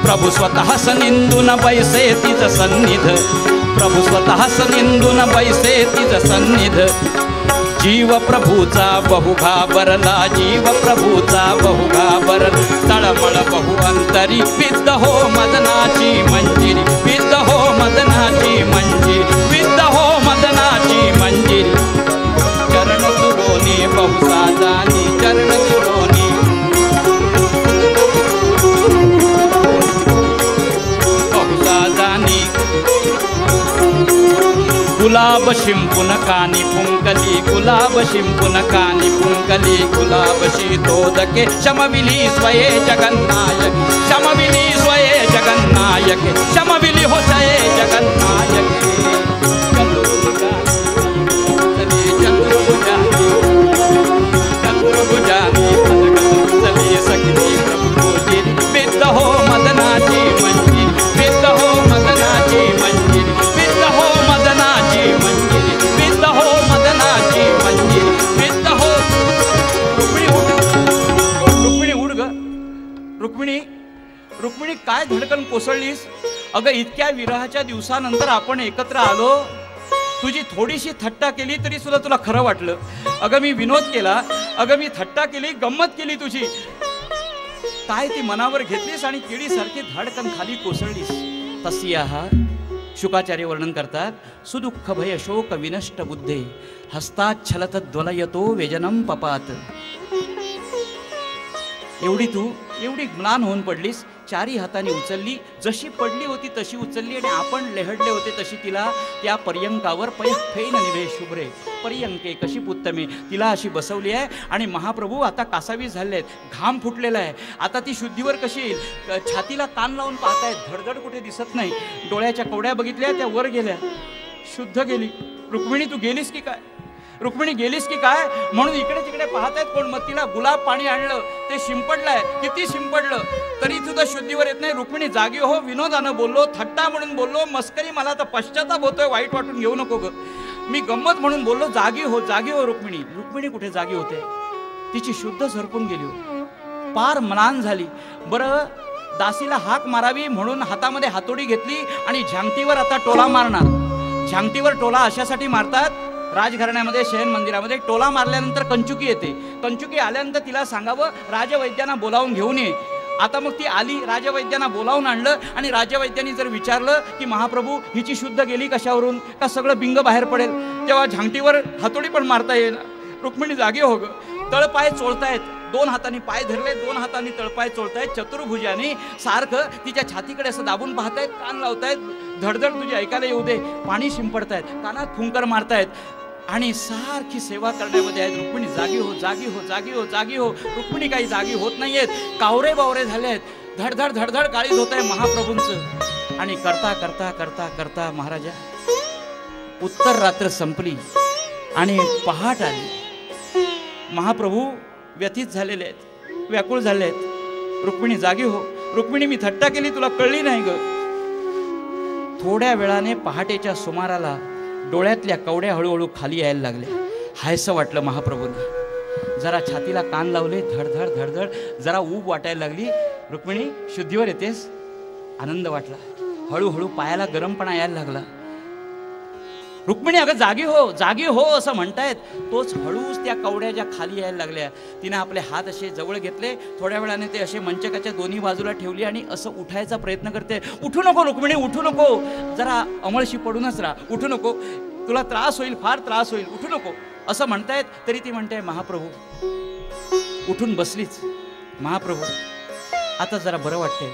प्रभु स्वतः सनिंदून बैसे तिज सन्निध, प्रभु स्वतः सनिंदून बैसे तिज सन्निध. जीव प्रभूचा बहु घाबरला, जीव प्रभूचा बहु घाबरला. तळमळ बहु अंतरी विद्ध हो मदनाची मंजिरी, विद्ध हो मदनाची मंजिरी, विद्ध हो मदनाची मंजिरी. चरण चुरोनी बहुसाजानी, चरण चुरोनी बहुसाजानी. गुलाब शिंपुन कानी पुंकली, गुलाब शिंपुन कानी पुंकली. गुलाब शीतोदके शमविली स्वये जगन्नायक, शमविली स्वये जगन्नायक, शमविली हो स्वये जगन्नायक. काय धडकन कोसळलीस? अगं इतक्या विरहाच्या दिवसानंतर आपण एकत्र आलो, तुझी थोडीशी थट्टा केली तरी सुद्धा तुला खरं वाटलं. अगं मी विनोद केला, अगं मी थट्टा केली, गंमत केली तुझी, काय ती मनावर घेतलीस आणि केळीसारखी धडकन खाली कोसळलीस. तसी आहार शुकाचार्य वर्णन करतात. सुदुःख भय शोक विनष्ट बुद्धे हस्तात् छलत द्वलयतो व्यजनम पपात. एवढी म्लान होऊन पडलीस, चारी हाताने उचलली, जशी पडली होती तशी उचलली आणि आपण लेहडले होते तशी तिला त्या पर्यंकावर पयफेन निभे शुभ्रे पर्यंके कशी पुत्तमे तिला अशी बसवली आहे. आणि महाप्रभू आता कासावीस झाले आहेत, घाम फुटलेला आहे, आता ती शुद्धीवर कशी येईल? छातीला कान लावून पाहतायत, धडधड कुठे दिसत नाही. डोळ्याच्या कवड्या बघितल्या, त्या वर गेल्या, शुद्ध गेली. रुक्मिणी तू गेलीस की काय? रुक्मिणी गेलीस की काय म्हणून इकडे तिकडे पाहतायत कोण. मग तिला गुलाब पाणी आणलं, ते शिंपडलंय, किती शिंपडलं तरी तुझं शुद्धीवर येत नाही. रुक्मिणी जागी हो, विनोदानं बोललो, थट्टा म्हणून बोललो, मस्करी, मला तर पश्चाताप होतोय, वाईट वाटून घेऊ नको ग, मी गंमत म्हणून बोललो, जागी हो, जागी हो रुक्मिणी. रुक्मिणी कुठे जागी होते? तिची शुद्ध झरपून गेली हो, पार म्लान झाली. बरं, दासीला हाक मारावी म्हणून हातामध्ये हातोडी घेतली आणि झांगटीवर आता टोला मारणार. झांगटीवर टोला अशासाठी मारतात, राजघराण्यामध्ये शयन मंदिरामध्ये टोला मारल्यानंतर कंचुकी येते. कंचुकी आल्यानंतर तिला सांगावं राजवैद्यांना बोलावून घेऊन ये. आता मग ती आली, राजवैद्यांना बोलावून आणलं आणि राजवैद्यांनी जर विचारलं की महाप्रभू हिची शुद्ध गेली कशावरून, का सगळं बिंग बाहेर पडेल, तेव्हा झांगटीवर हातोडी पण मारता येईल. रुक्मिणी जागे हो ग. तळपाय चोळतायत, दोन हातांनी पाय धरले, दोन हातांनी तळपाय चोळतायत, चतुर्भुजाने सारखं तिच्या छातीकडे असं दाबून पाहतायत, कान लावतायत, धडधड तुझी ऐकायला येऊ दे, पाणी शिंपडतायत, कानात फुंकर मारतायत आणि सारखी सेवा करण्यामध्ये आहेत. रुक्मिणी जागी हो, जागी हो, जागी हो, जागी हो. रुक्मिणी काही जागी होत नाहीयेत, कावरे बावरे झाले आहेत, धडधड धडधड काळीज होत आहे महाप्रभूंचं. आणि करता करता करता करता महाराजा उत्तर रात्र संपली आणि पहाट आली. महाप्रभू व्यथित झालेले आहेत, व्याकुळ झाले आहेत. रुक्मिणी जागी हो. रुक्मिणी मी थट्टा केली, तुला कळली नाही ग. थोड्या वेळाने पहाटेच्या सुमाराला डोळ्यातल्या कवड्या हळूहळू खाली यायला लागल्या. हायसं वाटलं महाप्रभूंना. जरा छातीला कान लावले, धडधड धडधड, जरा ऊब वाटायला लागली. रुक्मिणी शुद्धीवर येतेस? आनंद वाटला. हळूहळू पायाला गरमपणा यायला लागला. रुक्मिणी अगं जागी हो, जागी हो असं म्हणतायत, तोच हळूच त्या कवड्या ज्या खाली यायला लागल्या, तिने आपले हात असे जवळ घेतले, थोड्या वेळाने ते असे मंचकाच्या दोन्ही बाजूला ठेवली आणि असं उठायचा प्रयत्न करते. उठू नको रुक्मिणी, उठू नको, जरा अमळशी पडूनच राहा, उठू नको, तुला त्रास होईल, फार त्रास होईल, उठू नको असं म्हणतायत. तरी ती म्हणते महाप्रभू. उठून बसलीच. महाप्रभू आता जरा बरं वाटतंय,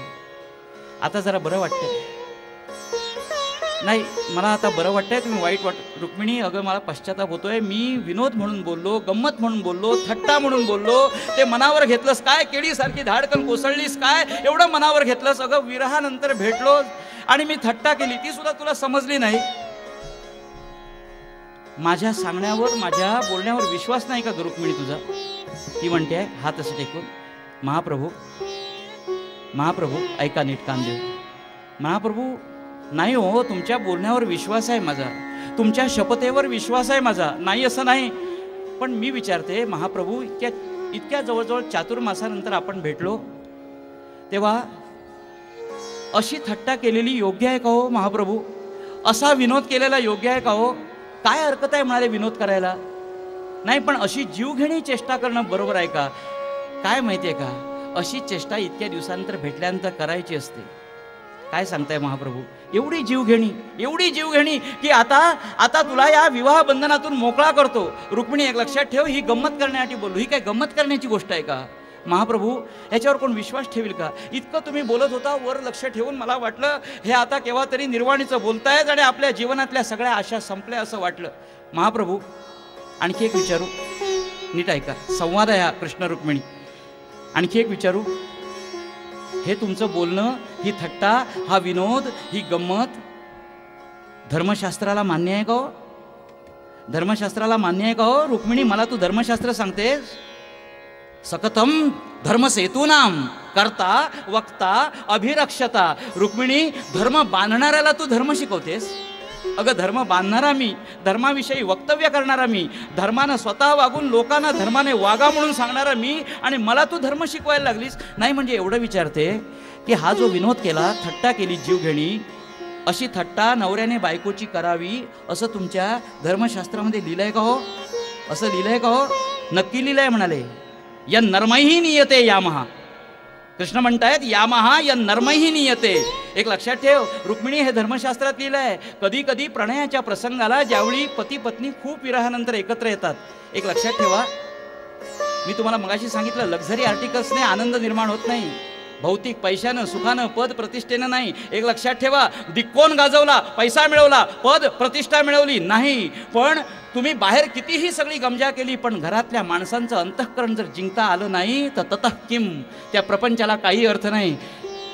आता जरा बरं वाटतंय, नाही मला आता बरं वाटतंय, तुम्ही वाईट रुक्मिणी अगं मला पश्चाताप होतोय, मी विनोद म्हणून बोललो, गंमत म्हणून बोललो, थट्टा म्हणून बोललो, ते मनावर घेतलंस काय? केळीसारखी धाडकन कोसळलीस काय? एवढं मनावर घेतलंस? अगं विरहानंतर भेटलो आणि मी थट्टा केली, ती सुद्धा तुला समजली नाही. माझ्या सांगण्यावर, माझ्या बोलण्यावर विश्वास नाही का रुक्मिणी तुझा? ती म्हणते हात असे टेकून, महाप्रभू महाप्रभू ऐका नीट कान देऊ. महाप्रभू नाही हो, तुमच्या बोलण्यावर विश्वास आहे माझा, तुमच्या शपथेवर विश्वास आहे माझा, नाही असं नाही. पण मी विचारते महाप्रभू, इतक्या जवळजवळ चातुर्मासानंतर आपण भेटलो, तेव्हा अशी थट्टा केलेली योग्य आहे का हो महाप्रभू? असा विनोद केलेला योग्य आहे का हो? काय हरकत आहे म्हणाले विनोद करायला? नाही, पण अशी जीवघेणी चेष्टा करणं बरोबर आहे का? काय माहिती आहे का, अशी चेष्टा इतक्या दिवसानंतर भेटल्यानंतर करायची असते. काय सांगताय महाप्रभू? एवढी जीवघेणी की आता तुला या विवाह बंधनातून मोकळा करतो. रुक्मिणी एक लक्षात ठेव, ही गंमत करण्यासाठी बोललो, ही काय गंमत करण्याची गोष्ट आहे का? महाप्रभू याच्यावर कोण विश्वास ठेवील का? इतकं तुम्ही बोलत होता वर लक्ष ठेवून, मला वाटलं हे आता केव्हा तरी निर्वाणीचं बोलतायत आणि आपल्या जीवनातल्या सगळ्या आशा संपल्या असं वाटलं. महाप्रभू आणखी एक विचारू, नीट ऐका, संवाद आहे हा कृष्ण रुक्मिणी. आणखी एक विचारू, हे तुमचं बोलणं, ही थट्टा, हा विनोद, ही गंमत धर्मशास्त्राला मान्य आहे का हो? धर्मशास्त्राला मान्य आहे का हो? रुक्मिणी मला तू धर्मशास्त्र सांगतेस? सकथम धर्मसेतूनाम करता वक्ता अभिरक्षता. रुक्मिणी धर्म बांधणाऱ्याला तू धर्म शिकवतेस? अगं धर्म बांधणारा मी, धर्माविषयी वक्तव्य करणारा मी, धर्मानं स्वतः वागून लोकांना धर्माने वागा म्हणून सांगणारा मी, आणि मला तू धर्म शिकवायला लागलीस? नाही म्हणजे एवढं विचारते की हा जो विनोद केला, थट्टा केली जीवघेणी, अशी थट्टा नवऱ्याने बायकोची करावी असं तुमच्या धर्मशास्त्रामध्ये लिहिलंय का हो? असं लिहिलंय का हो? नक्की लिहिलंय म्हणाले. या नर्मही नियते यामहा. कृष्ण म्हणतायत यामहा या नर्मही नियते. एक लक्षात ठेव रुक्मिणी, हे धर्मशास्त्रात लिहिलंय. कधी कधी प्रणयाच्या प्रसंगाला ज्यावेळी पती पत्नी खूप विरहानंतर एकत्र येतात, एक लक्षात ठेवा, मी तुम्हाला मगाशी सांगितलं, लक्झरी आर्टिकल्सने आनंद निर्माण होत नाही, भौतिक पैशानं, सुखानं, पद प्रतिष्ठेनं नाही. एक लक्षात ठेवा, दिक्कोन गाजवला, पैसा मिळवला, पद प्रतिष्ठा मिळवली नाही, पण तुम्ही बाहेर कितीही सगळी गमजा केली, पण घरातल्या माणसांचं अंतःकरण जर जिंकता आलं नाही तर ततः किम, त्या प्रपंचाला काही अर्थ नाही.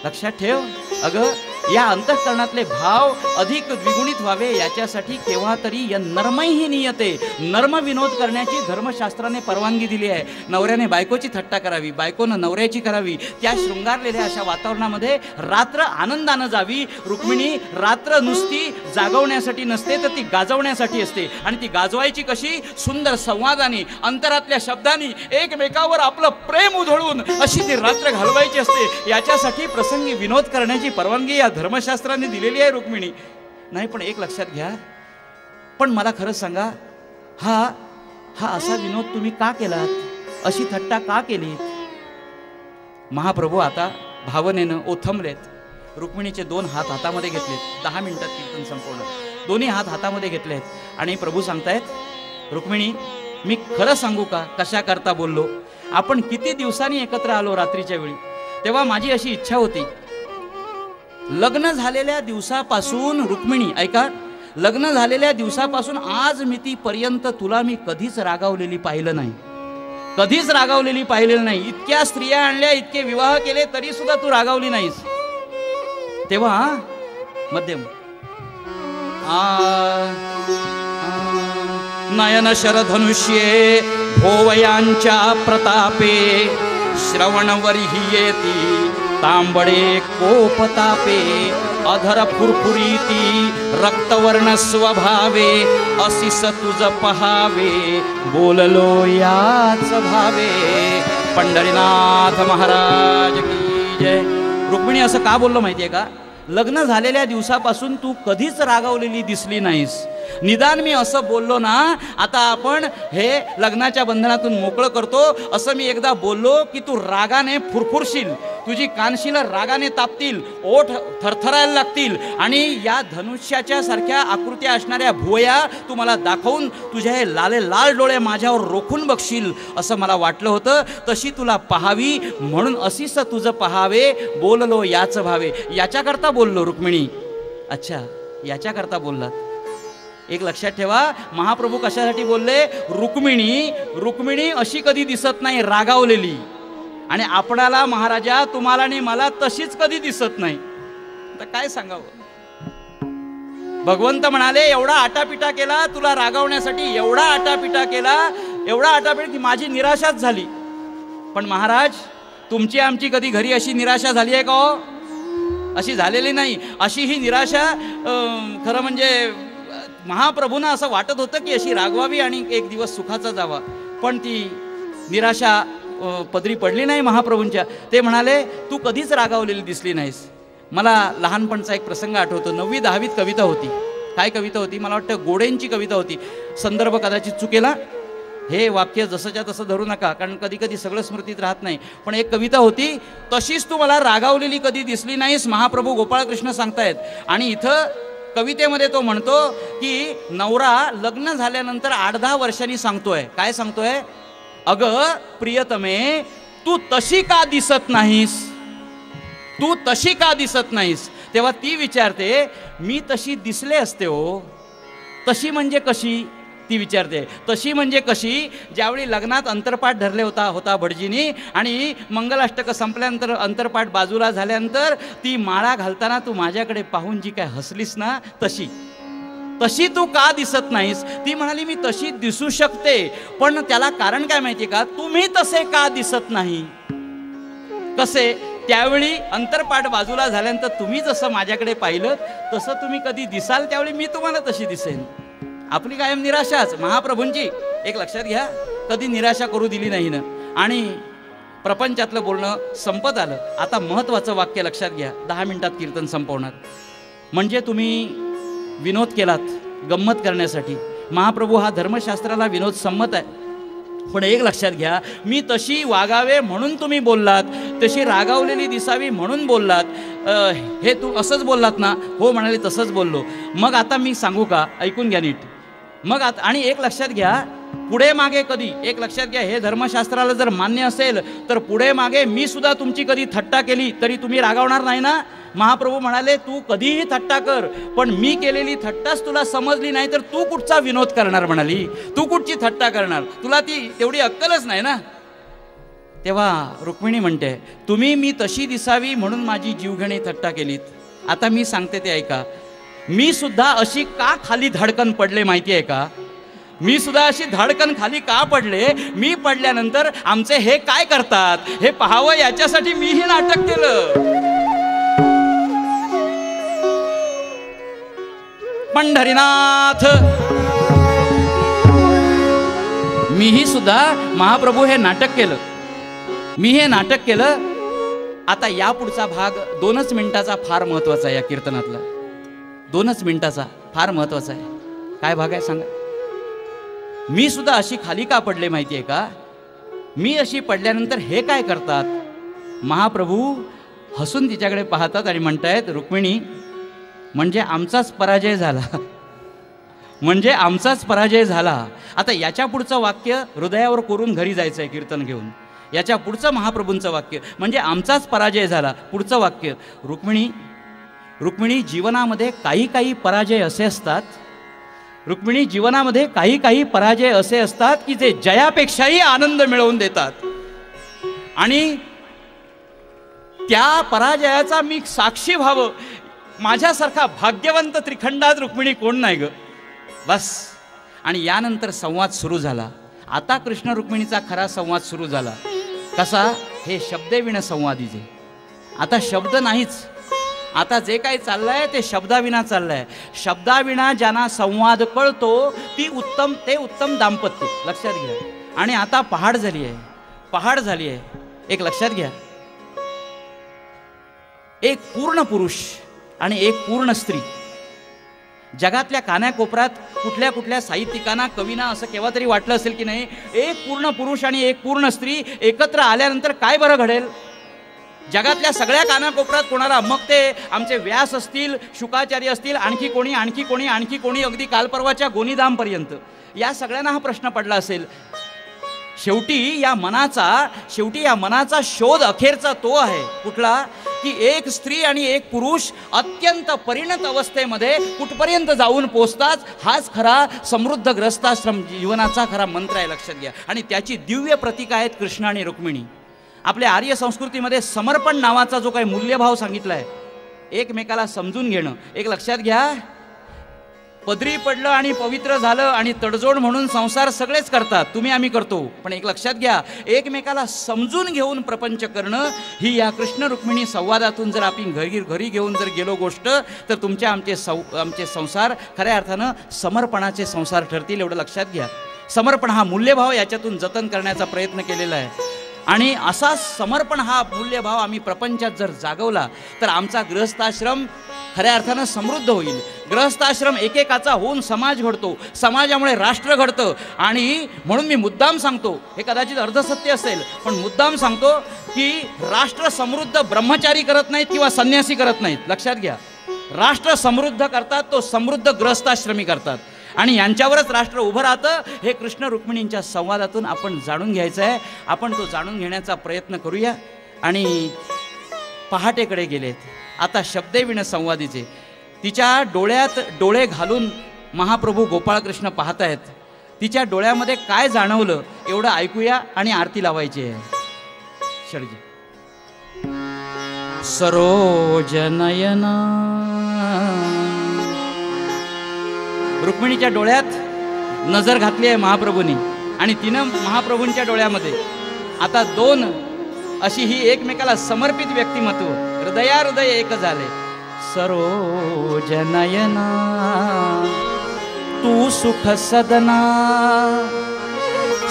लक्षात ठेव. अगं या अंतःकरणातले भाव अधिक द्विगुणित व्हावे याच्यासाठी केव्हा तरी या नर्मही नियते, नर्म विनोद करण्याची धर्मशास्त्राने परवानगी दिली आहे. नवऱ्याने बायकोची थट्टा करावी, बायकोनं नवऱ्याची करावी. त्या शृंगारलेल्या अशा वातावरणामध्ये रात्र आनंदानं जावी. रुक्मिणी रात्र नुसती जागवण्यासाठी नसते तर ती गाजवण्यासाठी असते, आणि ती गाजवायची कशी? सुंदर संवादाने, अंतरातल्या शब्दांनी, एकमेकावर आपलं प्रेम उधळून अशी ती रात्र घालवायची असते. याच्यासाठी प्रसंगी विनोद करण्याची परवानगी या धर्मशास्त्राने दिलेली आहे रुक्मिणी. नाही पण एक लक्षात घ्या, पण मला खरंच सांगा, हा असा विनोद तुम्ही का केलात? अशी थट्टा का केली? महाप्रभू आता भावनेनं ओथंबलेत. रुक्मिणीचे 2 हात हातामध्ये घेतलेत. 10 मिनिटात कीर्तन संपूर्ण. दोन्ही हात हातामध्ये घेतलेत आणि प्रभू सांगतायत, रुक्मिणी मी खरं सांगू का कशा करता बोललो? आपण किती दिवसांनी एकत्र आलो रात्रीच्या वेळी, तेव्हा माझी अशी इच्छा होती, लग्न झालेल्या दिवसापासून, रुक्मिणी ऐका, लग्न झालेल्या दिवसापासून आज मितीपर्यंत तुला मी कधीच रागावलेली पाहिलं नाही, कधीच रागावलेली पाहिलेलं नाही. इतक्या स्त्रिया आणल्या, इतके विवाह केले, तरी सुद्धा तू रागावली नाहीस. तेव्हा मध्यम नयन शरधनुष्ये भोवयांच्या प्रतापे, श्रवणवरी येती तांबडे कोपतापे, अधर फुरफुरीती रक्तवर्ण स्वभावे, असिस तुझ पहावे बोललो याच भावे. पंढरीनाथ महाराज की जय. रुक्मिणी असं का बोललो माहितीये का? लग्न झालेल्या दिवसापासून तू कधीच रागावलेली दिसली नाहीस. निदान मी असं बोललो ना, आता आपण हे लग्नाच्या बंधनातून मोकळं करतो, असं मी एकदा बोललो की तू रागाने फुरफुरशील, तुझी कानशिलं रागाने तापतील, ओठ थरथरायला लागतील, आणि या धनुष्याच्या सारख्या आकृत्या असणाऱ्या भुवया तू मला दाखवून तुझ्या हे लाले लाल डोळे माझ्यावर रोखून बघशील असं मला वाटलं होतं. तशी तुला पहावी म्हणून अशीच तुझं पहावे बोललो याच भावे. याच्याकरता बोललो रुक्मिणी. अच्छा, याच्याकरता बोललात. एक लक्षात ठेवा, महाप्रभू कशासाठी बोलले? रुक्मिणी अशी कधी दिसत नाही रागावलेली, आणि आपणाला महाराजा तुम्हाला आणि मला तशीच कधी दिसत नाही. तर काय सांगावं? भगवंत म्हणाले एवढा आटापिटा केला तुला रागावण्यासाठी, एवढा आटापिटा केला, एवढा आटापिटा की माझी निराशाच झाली. पण महाराज तुमची आमची कधी घरी अशी निराशा झाली आहे का हो? अशी झालेली नाही. अशी ही निराशा खरं म्हणजे महाप्रभूंना असं वाटत होतं की अशी रागवावी आणि एक दिवस सुखाचा जावा, पण ती निराशा पदरी पडली नाही महाप्रभूंच्या. ते म्हणाले तू कधीच रागावलेली दिसली नाहीस. मला लहानपणचा एक प्रसंग आठवतो. 9वी 10वीत कविता होती. काय कविता होती? मला वाटतं गोडेंची कविता होती. संदर्भ कदाचित चुकेला, हे वाक्य जसंच्या तसं धरू नका, कारण कधी कधी सगळं स्मृतीत राहत नाही. पण एक कविता होती, तशीच तू मला रागावलेली कधी दिसली नाहीस, महाप्रभू गोपाळकृष्ण सांगतायत. आणि इथं कवितेमध्ये तो म्हणतो की नवरा लग्न झाल्यानंतर 8-10 वर्षांनी सांगतोय. काय सांगतोय? अगं प्रियतमे तू तशी का दिसत नाहीस, तू तशी का दिसत नाहीस. तेव्हा ती विचारते मी तशी दिसले असते हो. तशी म्हणजे कशी? ती विचारते. तशी म्हणजे कशी? ज्यावेळी लग्नात अंतरपाठ धरले होता भटजीनी, आणि मंगलाष्टक संपल्यानंतर अंतरपाठ बाजूला झाल्यानंतर ती माळा घालताना तू माझ्याकडे पाहून जी काय हसलीस ना, तशी तू का दिसत नाहीस. ती म्हणाली मी तशी दिसू शकते, पण त्याला कारण काय माहिती का? तुम्ही तसे का दिसत नाही. कसे? त्यावेळी अंतरपाठ बाजूला झाल्यानंतर तुम्ही जसं माझ्याकडे पाहिलं तसं तुम्ही कधी दिसाल, त्यावेळी मी तुम्हाला तशी दिसेन. आपली कायम निराशाच महाप्रभूंची. एक लक्षात घ्या, कधी निराशा करू दिली नाही ना. आणि प्रपंचातलं बोलणं संपत आलं. आता महत्त्वाचं वाक्य लक्षात घ्या. 10 मिनिटात कीर्तन संपवणार. म्हणजे तुम्ही विनोद केलात गंमत करण्यासाठी. महाप्रभू हा धर्मशास्त्राला विनोद संमत आहे. पण एक लक्षात घ्या, मी तशी वागावे म्हणून तुम्ही बोललात, तशी रागावलेली दिसावी म्हणून बोललात. हे तू असंच बोललात ना? हो म्हणाले, तसंच बोललो. मग आता मी सांगू का? ऐकून घ्या नीट. मग आता आणि एक लक्षात घ्या, पुढे मागे कधी, एक लक्षात घ्या, हे धर्मशास्त्राला जर मान्य असेल तर पुढे मागे मी सुद्धा तुमची कधी थट्टा केली तरी तुम्ही रागावणार नाही ना? महाप्रभू म्हणाले, तू कधीही थट्टा कर, पण मी केलेली थट्टाच तुला समजली नाही तर तू कुठचा विनोद करणार? म्हणाली, तू कुठची थट्टा करणार? तुला ती तेवढी अक्कलच नाही ना. तेव्हा रुक्मिणी म्हणते, तुम्ही मी तशी दिसावी म्हणून माझी जीवघेणी थट्टा केलीत. आता मी सांगते ते ऐका. मी सुद्धा अशी का खाली धडकन पडले माहिती आहे का? मी सुद्धा अशी धडकन खाली का पडले? मी पडल्यानंतर आमचे हे काय करतात हे पाहावं याच्यासाठी मी हे नाटक केलं. पंढरीनाथ, मीही सुद्धा महाप्रभू हे नाटक केलं. मी हे नाटक केलं. आता या पुढचा भाग 2च मिनिटाचा फार महत्वाचा आहे. या कीर्तनातला 2च मिनिटाचा फार महत्वाचा आहे. काय भाग आहे सांगा? मी सुद्धा अशी खाली का पडले माहिती आहे का? मी अशी पडल्यानंतर हे काय करतात? महाप्रभू हसून तिच्याकडे पाहतात आणि म्हणतायत, रुक्मिणी, म्हणजे आमचाच पराजय झाला. म्हणजे आमचाच पराजय झाला. आता याच्या पुढचं वाक्य हृदयावर कोरून घरी जायचं आहे कीर्तन घेऊन. याच्या पुढचं महाप्रभूंचं वाक्य म्हणजे आमचाच पराजय झाला. पुढचं वाक्य, रुक्मिणी, जीवनामध्ये काही पराजय असे असतात, रुक्मिणी, जीवनामध्ये काही पराजय असे असतात की जे जयापेक्षाही आनंद मिळवून देतात. आणि त्या पराजयाचा मी साक्षी व्हावं, माझ्यासारखा भाग्यवंत त्रिखंडात रुक्मिणी कोण नाही ग. बस. आणि यानंतर संवाद सुरू झाला. आता कृष्ण रुक्मिणीचा खरा संवाद सुरू झाला. कसा? हे शब्देविना संवादीचे. आता शब्द नाहीच. आता जे काही चाललंय ते शब्दाविना चाललंय. शब्दाविना ज्यांना संवाद कळतो ते उत्तम दाम्पत्य. लक्षात घ्या. आणि आता पहाड झाली आहे. एक लक्षात घ्या, एक पूर्ण पुरुष आणि एक पूर्ण स्त्री. जगातल्या कानाकोपऱ्यात कुठल्या साहित्यिकांना, कवींना असं केव्हा तरी वाटलं असेल की नाही, एक पूर्ण पुरुष आणि एक पूर्ण स्त्री एकत्र आल्यानंतर काय बरं घडेल? जगातल्या सगळ्या कानाकोपऱ्यात कोणाला, मग ते आमचे व्यास असतील, शुकाचार्य असतील, आणखी कोणी, अगदी कालपर्वाच्या गोनीदामपर्यंत, या सगळ्यांना हा प्रश्न पडला असेल. शेवटी या मनाचा शोध अखेरचा तो आहे. कुठला? की एक स्त्री आणि एक पुरुष अत्यंत परिणत अवस्थेमध्ये कुठपर्यंत जाऊन पोचतात. हाच खरा समृद्ध ग्रस्ताश्रम जीवनाचा खरा मंत्र आहे. लक्षात घ्या. आणि त्याची दिव्य प्रतीक आहेत कृष्ण आणि रुक्मिणी. आपल्या आर्य संस्कृतीमध्ये समर्पण नावाचा जो काही मूल्यभाव सांगितला आहे, एकमेकाला समजून घेणं. एक लक्षात घ्या, पदरी पडलं आणि पवित्र झालं आणि तडजोड म्हणून संसार सगळेच करतात, तुम्ही आम्ही करतो. पण एक लक्षात घ्या, एकमेकाला समजून घेऊन प्रपंच करणं ही या कृष्ण रुक्मिणी संवादातून जर आपण घरी घेऊन जर गेलो गोष्ट, तर आमचे संसार खऱ्या अर्थानं समर्पणाचे संसार ठरतील. एवढं लक्षात घ्या. समर्पण हा मूल्यभाव याच्यातून जतन करण्याचा प्रयत्न केलेला आहे. आणि असा समर्पण हा मूल्यभाव आम्ही प्रपंचात जर जागवला तर आमचा गृहस्थाश्रम खऱ्या अर्थानं समृद्ध होईल. गृहस्थाश्रम एकेकाचा होऊन समाज घडतो, समाजामुळे राष्ट्र घडतं. आणि म्हणून मी मुद्दाम सांगतो, हे कदाचित अर्धसत्य असेल पण मुद्दाम सांगतो की राष्ट्र समृद्ध ब्रह्मचारी करत नाहीत किंवा संन्यासी करत नाहीत. लक्षात घ्या, राष्ट्र समृद्ध करतात तो समृद्ध गृहस्थाश्रमी करतात. आणि यांच्यावरच राष्ट्र उभं राहतं. हे कृष्ण रुक्मिणींच्या संवादातून आपण जाणून घ्यायचं आहे. आपण तो जाणून घेण्याचा प्रयत्न करूया. आणि पहाटेकडे गेलेत. आता शब्देविण संवादीचे. तिच्या डोळ्यात डोळे घालून महाप्रभू गोपाळकृष्ण पाहत आहेत. तिच्या डोळ्यामध्ये काय जाणवलं एवढं ऐकूया आणि आरती लावायची आहे. शरजी. सरोजनयना. रुक्मिणीच्या डोळ्यात नजर घातली आहे महाप्रभूंनी आणि तिनं महाप्रभूंच्या डोळ्यामध्ये. आता दोन अशी ही एकमेकाला समर्पित व्यक्तिमत्व हृदय एक झाले. सरोजनयना तू सुख सदना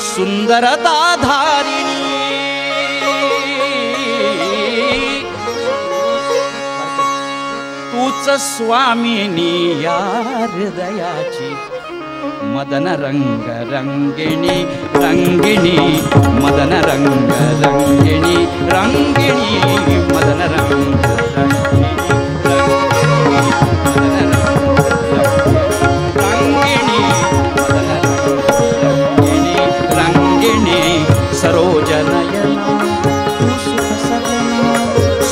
सुंदरता धारिणी स्वामिनी या हृदयाची मदन रंग रंगिणी रंगिणी मदन रंग रंगिणी रंगिणी मदन रंग रंगिणी रंगिणी मदन रंगिणी रंगिणी सरोजनयना तू सुख सगना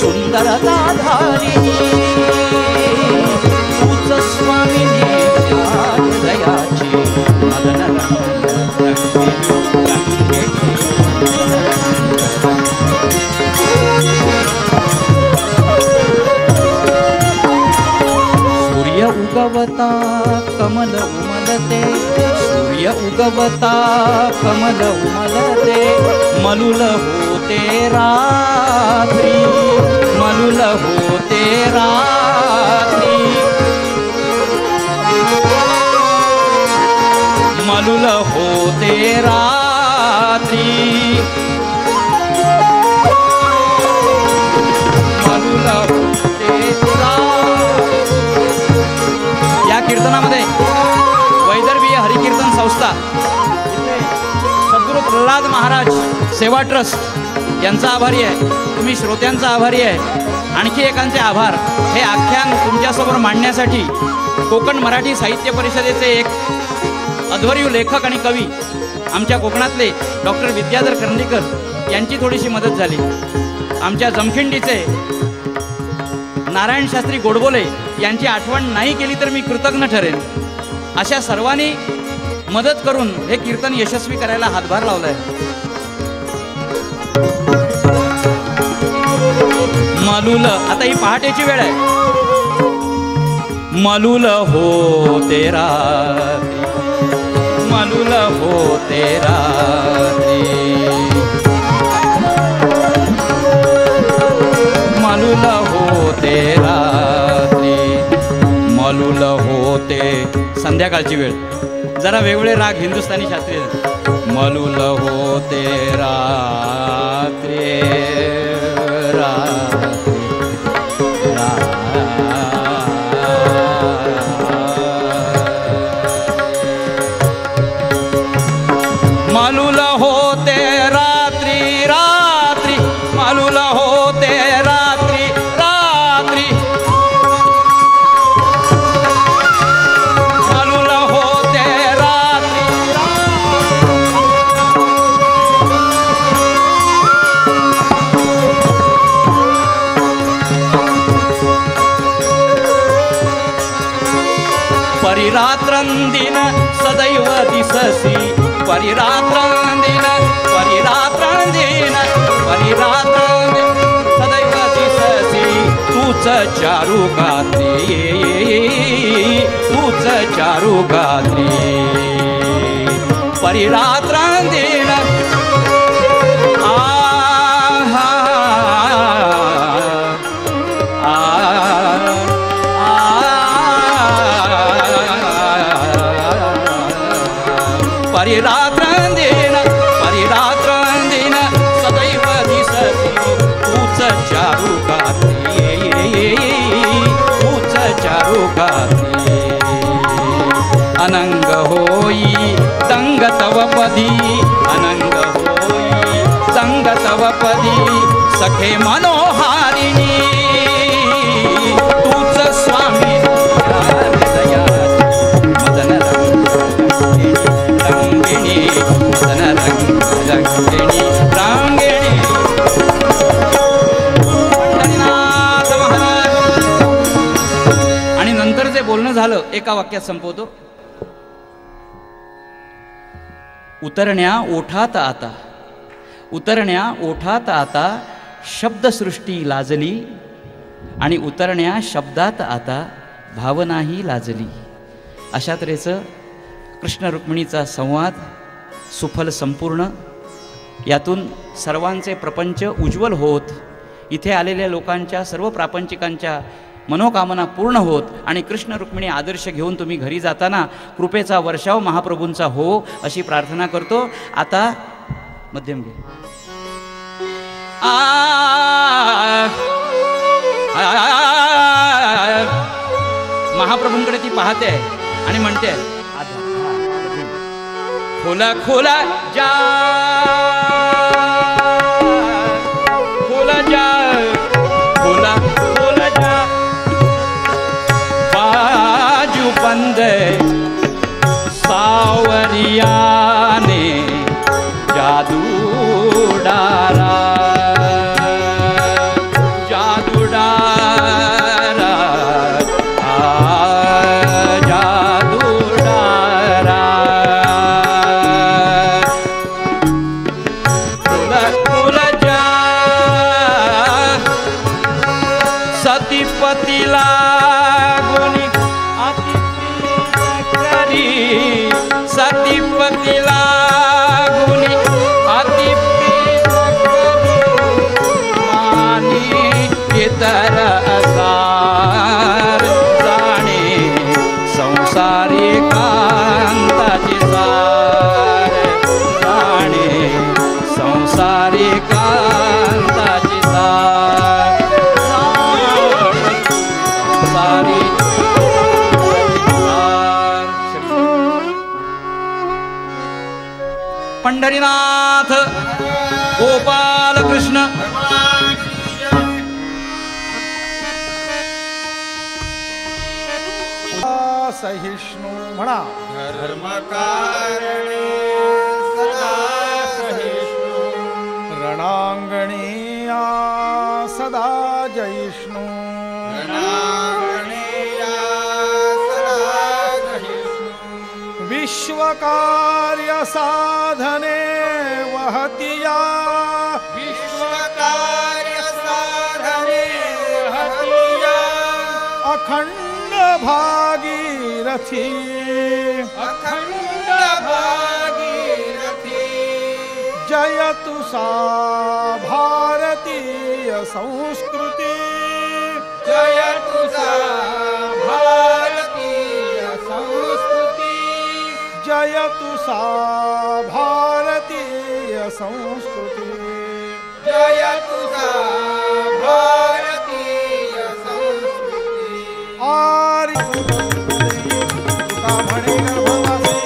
सुंदरता धारिणी तूच स्वामिनी हृदयाची मदन रंग रंगिणी सूर्य उगवता कमल उमलते सूर्य उगवता कमल उमलते मलुल होते रात्री मलुल होते रात्री मलुल होते रात्री मलुल होते रात्री। या कीर्तनामध्ये वैदर्भीय हरिकीर्तन संस्था सद्गुरू प्रल्हाद महाराज सेवा ट्रस्ट यांचा आभारी आहे, तुम्ही श्रोत्यांचा आभारी आहे। आणखी एकांचे आभार हे आख्यान तुमच्यासमोर मांडण्यासाठी कोकण मराठी साहित्य परिषदेचे एक अध्वर्यू लेखक आणि कवी आमच्या कोकणातले डॉक्टर विद्याधर कर्णिकर यांची थोडीशी मदत झाली। आमच्या जमखिंडीचे नारायण शास्त्री गोडबोले यांची आठवण नाही केली तर मी कृतज्ञ ठरेन। अशा सर्वांनी मदत करून हे कीर्तन यशस्वी करायला हातभार लावलाय। मलुल आता ही पहाटेची वेळ आहे। मलुल होते रात्री मलुल होते रात्री मलुल होते रात्री मलुल होते संध्याकाळची वेळ जरा वेगवेगळे राग हिंदुस्थानी शास्त्रीय मलुल होते रात्री मलुल होते रात्री रात्री मलुल होते रात्री रात्री मलुल होते रात्री परिरात्रंदिन सदैव दिससी परिरात्रंदिन परिरात्रंदिन परिरात्रंदिन सदैव दिससी तूच चारू गात्री तूच चारू गात्री परिरात्रंदिन परिरात्रंदिन परिरात्रंदिन सदैव दिससी तूच चारू गात्री तूच चारू गात्री अनंग होई दंग तव पदी अनंग होई दंग तव पदी सखे मनोहारिणी तूच स्वामी मदन रंगिणी मदन रंगिणी रंगिणी पंढरीनाथ महाराज। आणि नंतर जे बोलणं झालं एका वाक्यात संपवतो। उतरण्या ओठात आता उतरण्या ओठात आता शब्दसृष्टी लाजली आणि उतरण्या शब्दात आता भावनाही लाजली। अशा तऱ्हेचं कृष्ण रुक्मिणीचा संवाद सुफल संपूर्ण यातून सर्वांचे प्रपंच उज्ज्वल होत इथे आलेल्या लोकांच्या सर्व प्रापंचिकांच्या मनोकामना पूर्ण होत आणि कृष्ण रुक्मिणी आदर्श घेऊन तुम्ही घरी जाताना कृपेचा वर्षाव महाप्रभूंचा हो अशी प्रार्थना करतो। आता मध्यम घे महाप्रभूंकडे ती पाहते आणि म्हणते, खोला खोला जा, खोला जा, खोला खोला जा, बाजू बंद सावरिया ने जादू डारा, जादू डारा, जादू डारा, खुला खुला जा, सतीपतीला गुणी अति करी, सतीपतीला गुणी अति मानी इतर असार जाणे संसारी कांताची सार, जाणे संसारी कांताची सार, संसारी पंढरीनाथ गोपाल कृष्ण सहिष्णू म्हणा, धर्म कारणे सदा सहिष्णु, रणांगणीया सदा जयिष्णू, रणांगणेया सदा सहिष्णु, विश्वकार्य साधने वहतिया, विश्वकार्य साधने हतिया, अखंड भागीरथी, अखंड भागीरथी, जयतु सा भारतीय संस्कृती, जयतु सा भारतीय संस्कृती, जयतु सा भारतीय संस्कृती, जयतु सा भारतीय संस्कृती. आर्य तुका म्हणे गर्भवासी,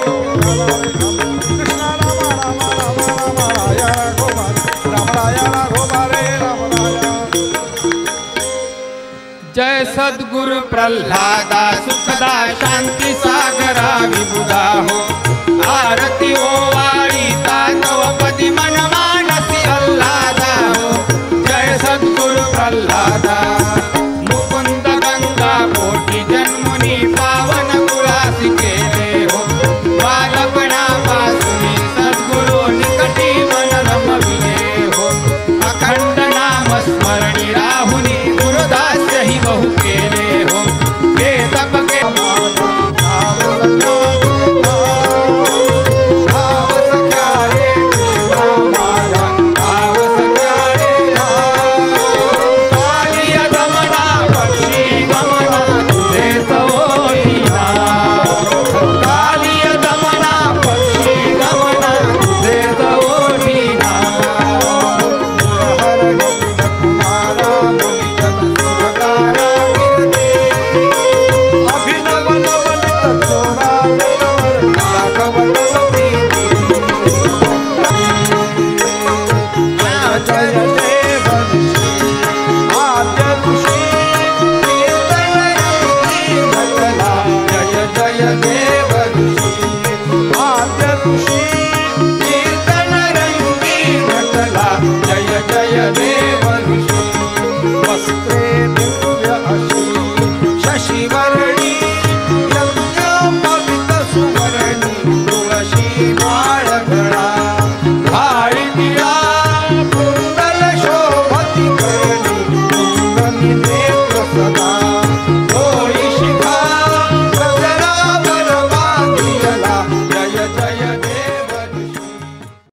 कृष्णा राम राम राम राम राय राघोबा, राम राय राघोबा रे राम राय. जय सद्गुरु प्रल्हादा सुखदा शांती सागरा विबुधा हो, आरती ओ वाळी ताकवपदी मन मानसी अल्लादा हो. जय सद्गुरु प्रल्हादा मुकुंद गंगा कोटी जन्मुनी पावन कुळासी केले हो, बालपणापासून सद्गुरु निकटी मन रमविले हो, अखंड नाम स्मरणी राहुनी गुरुदास्य ही बहु केले हो. हे तप के अभिनव नवनीत जोडा जोडावर,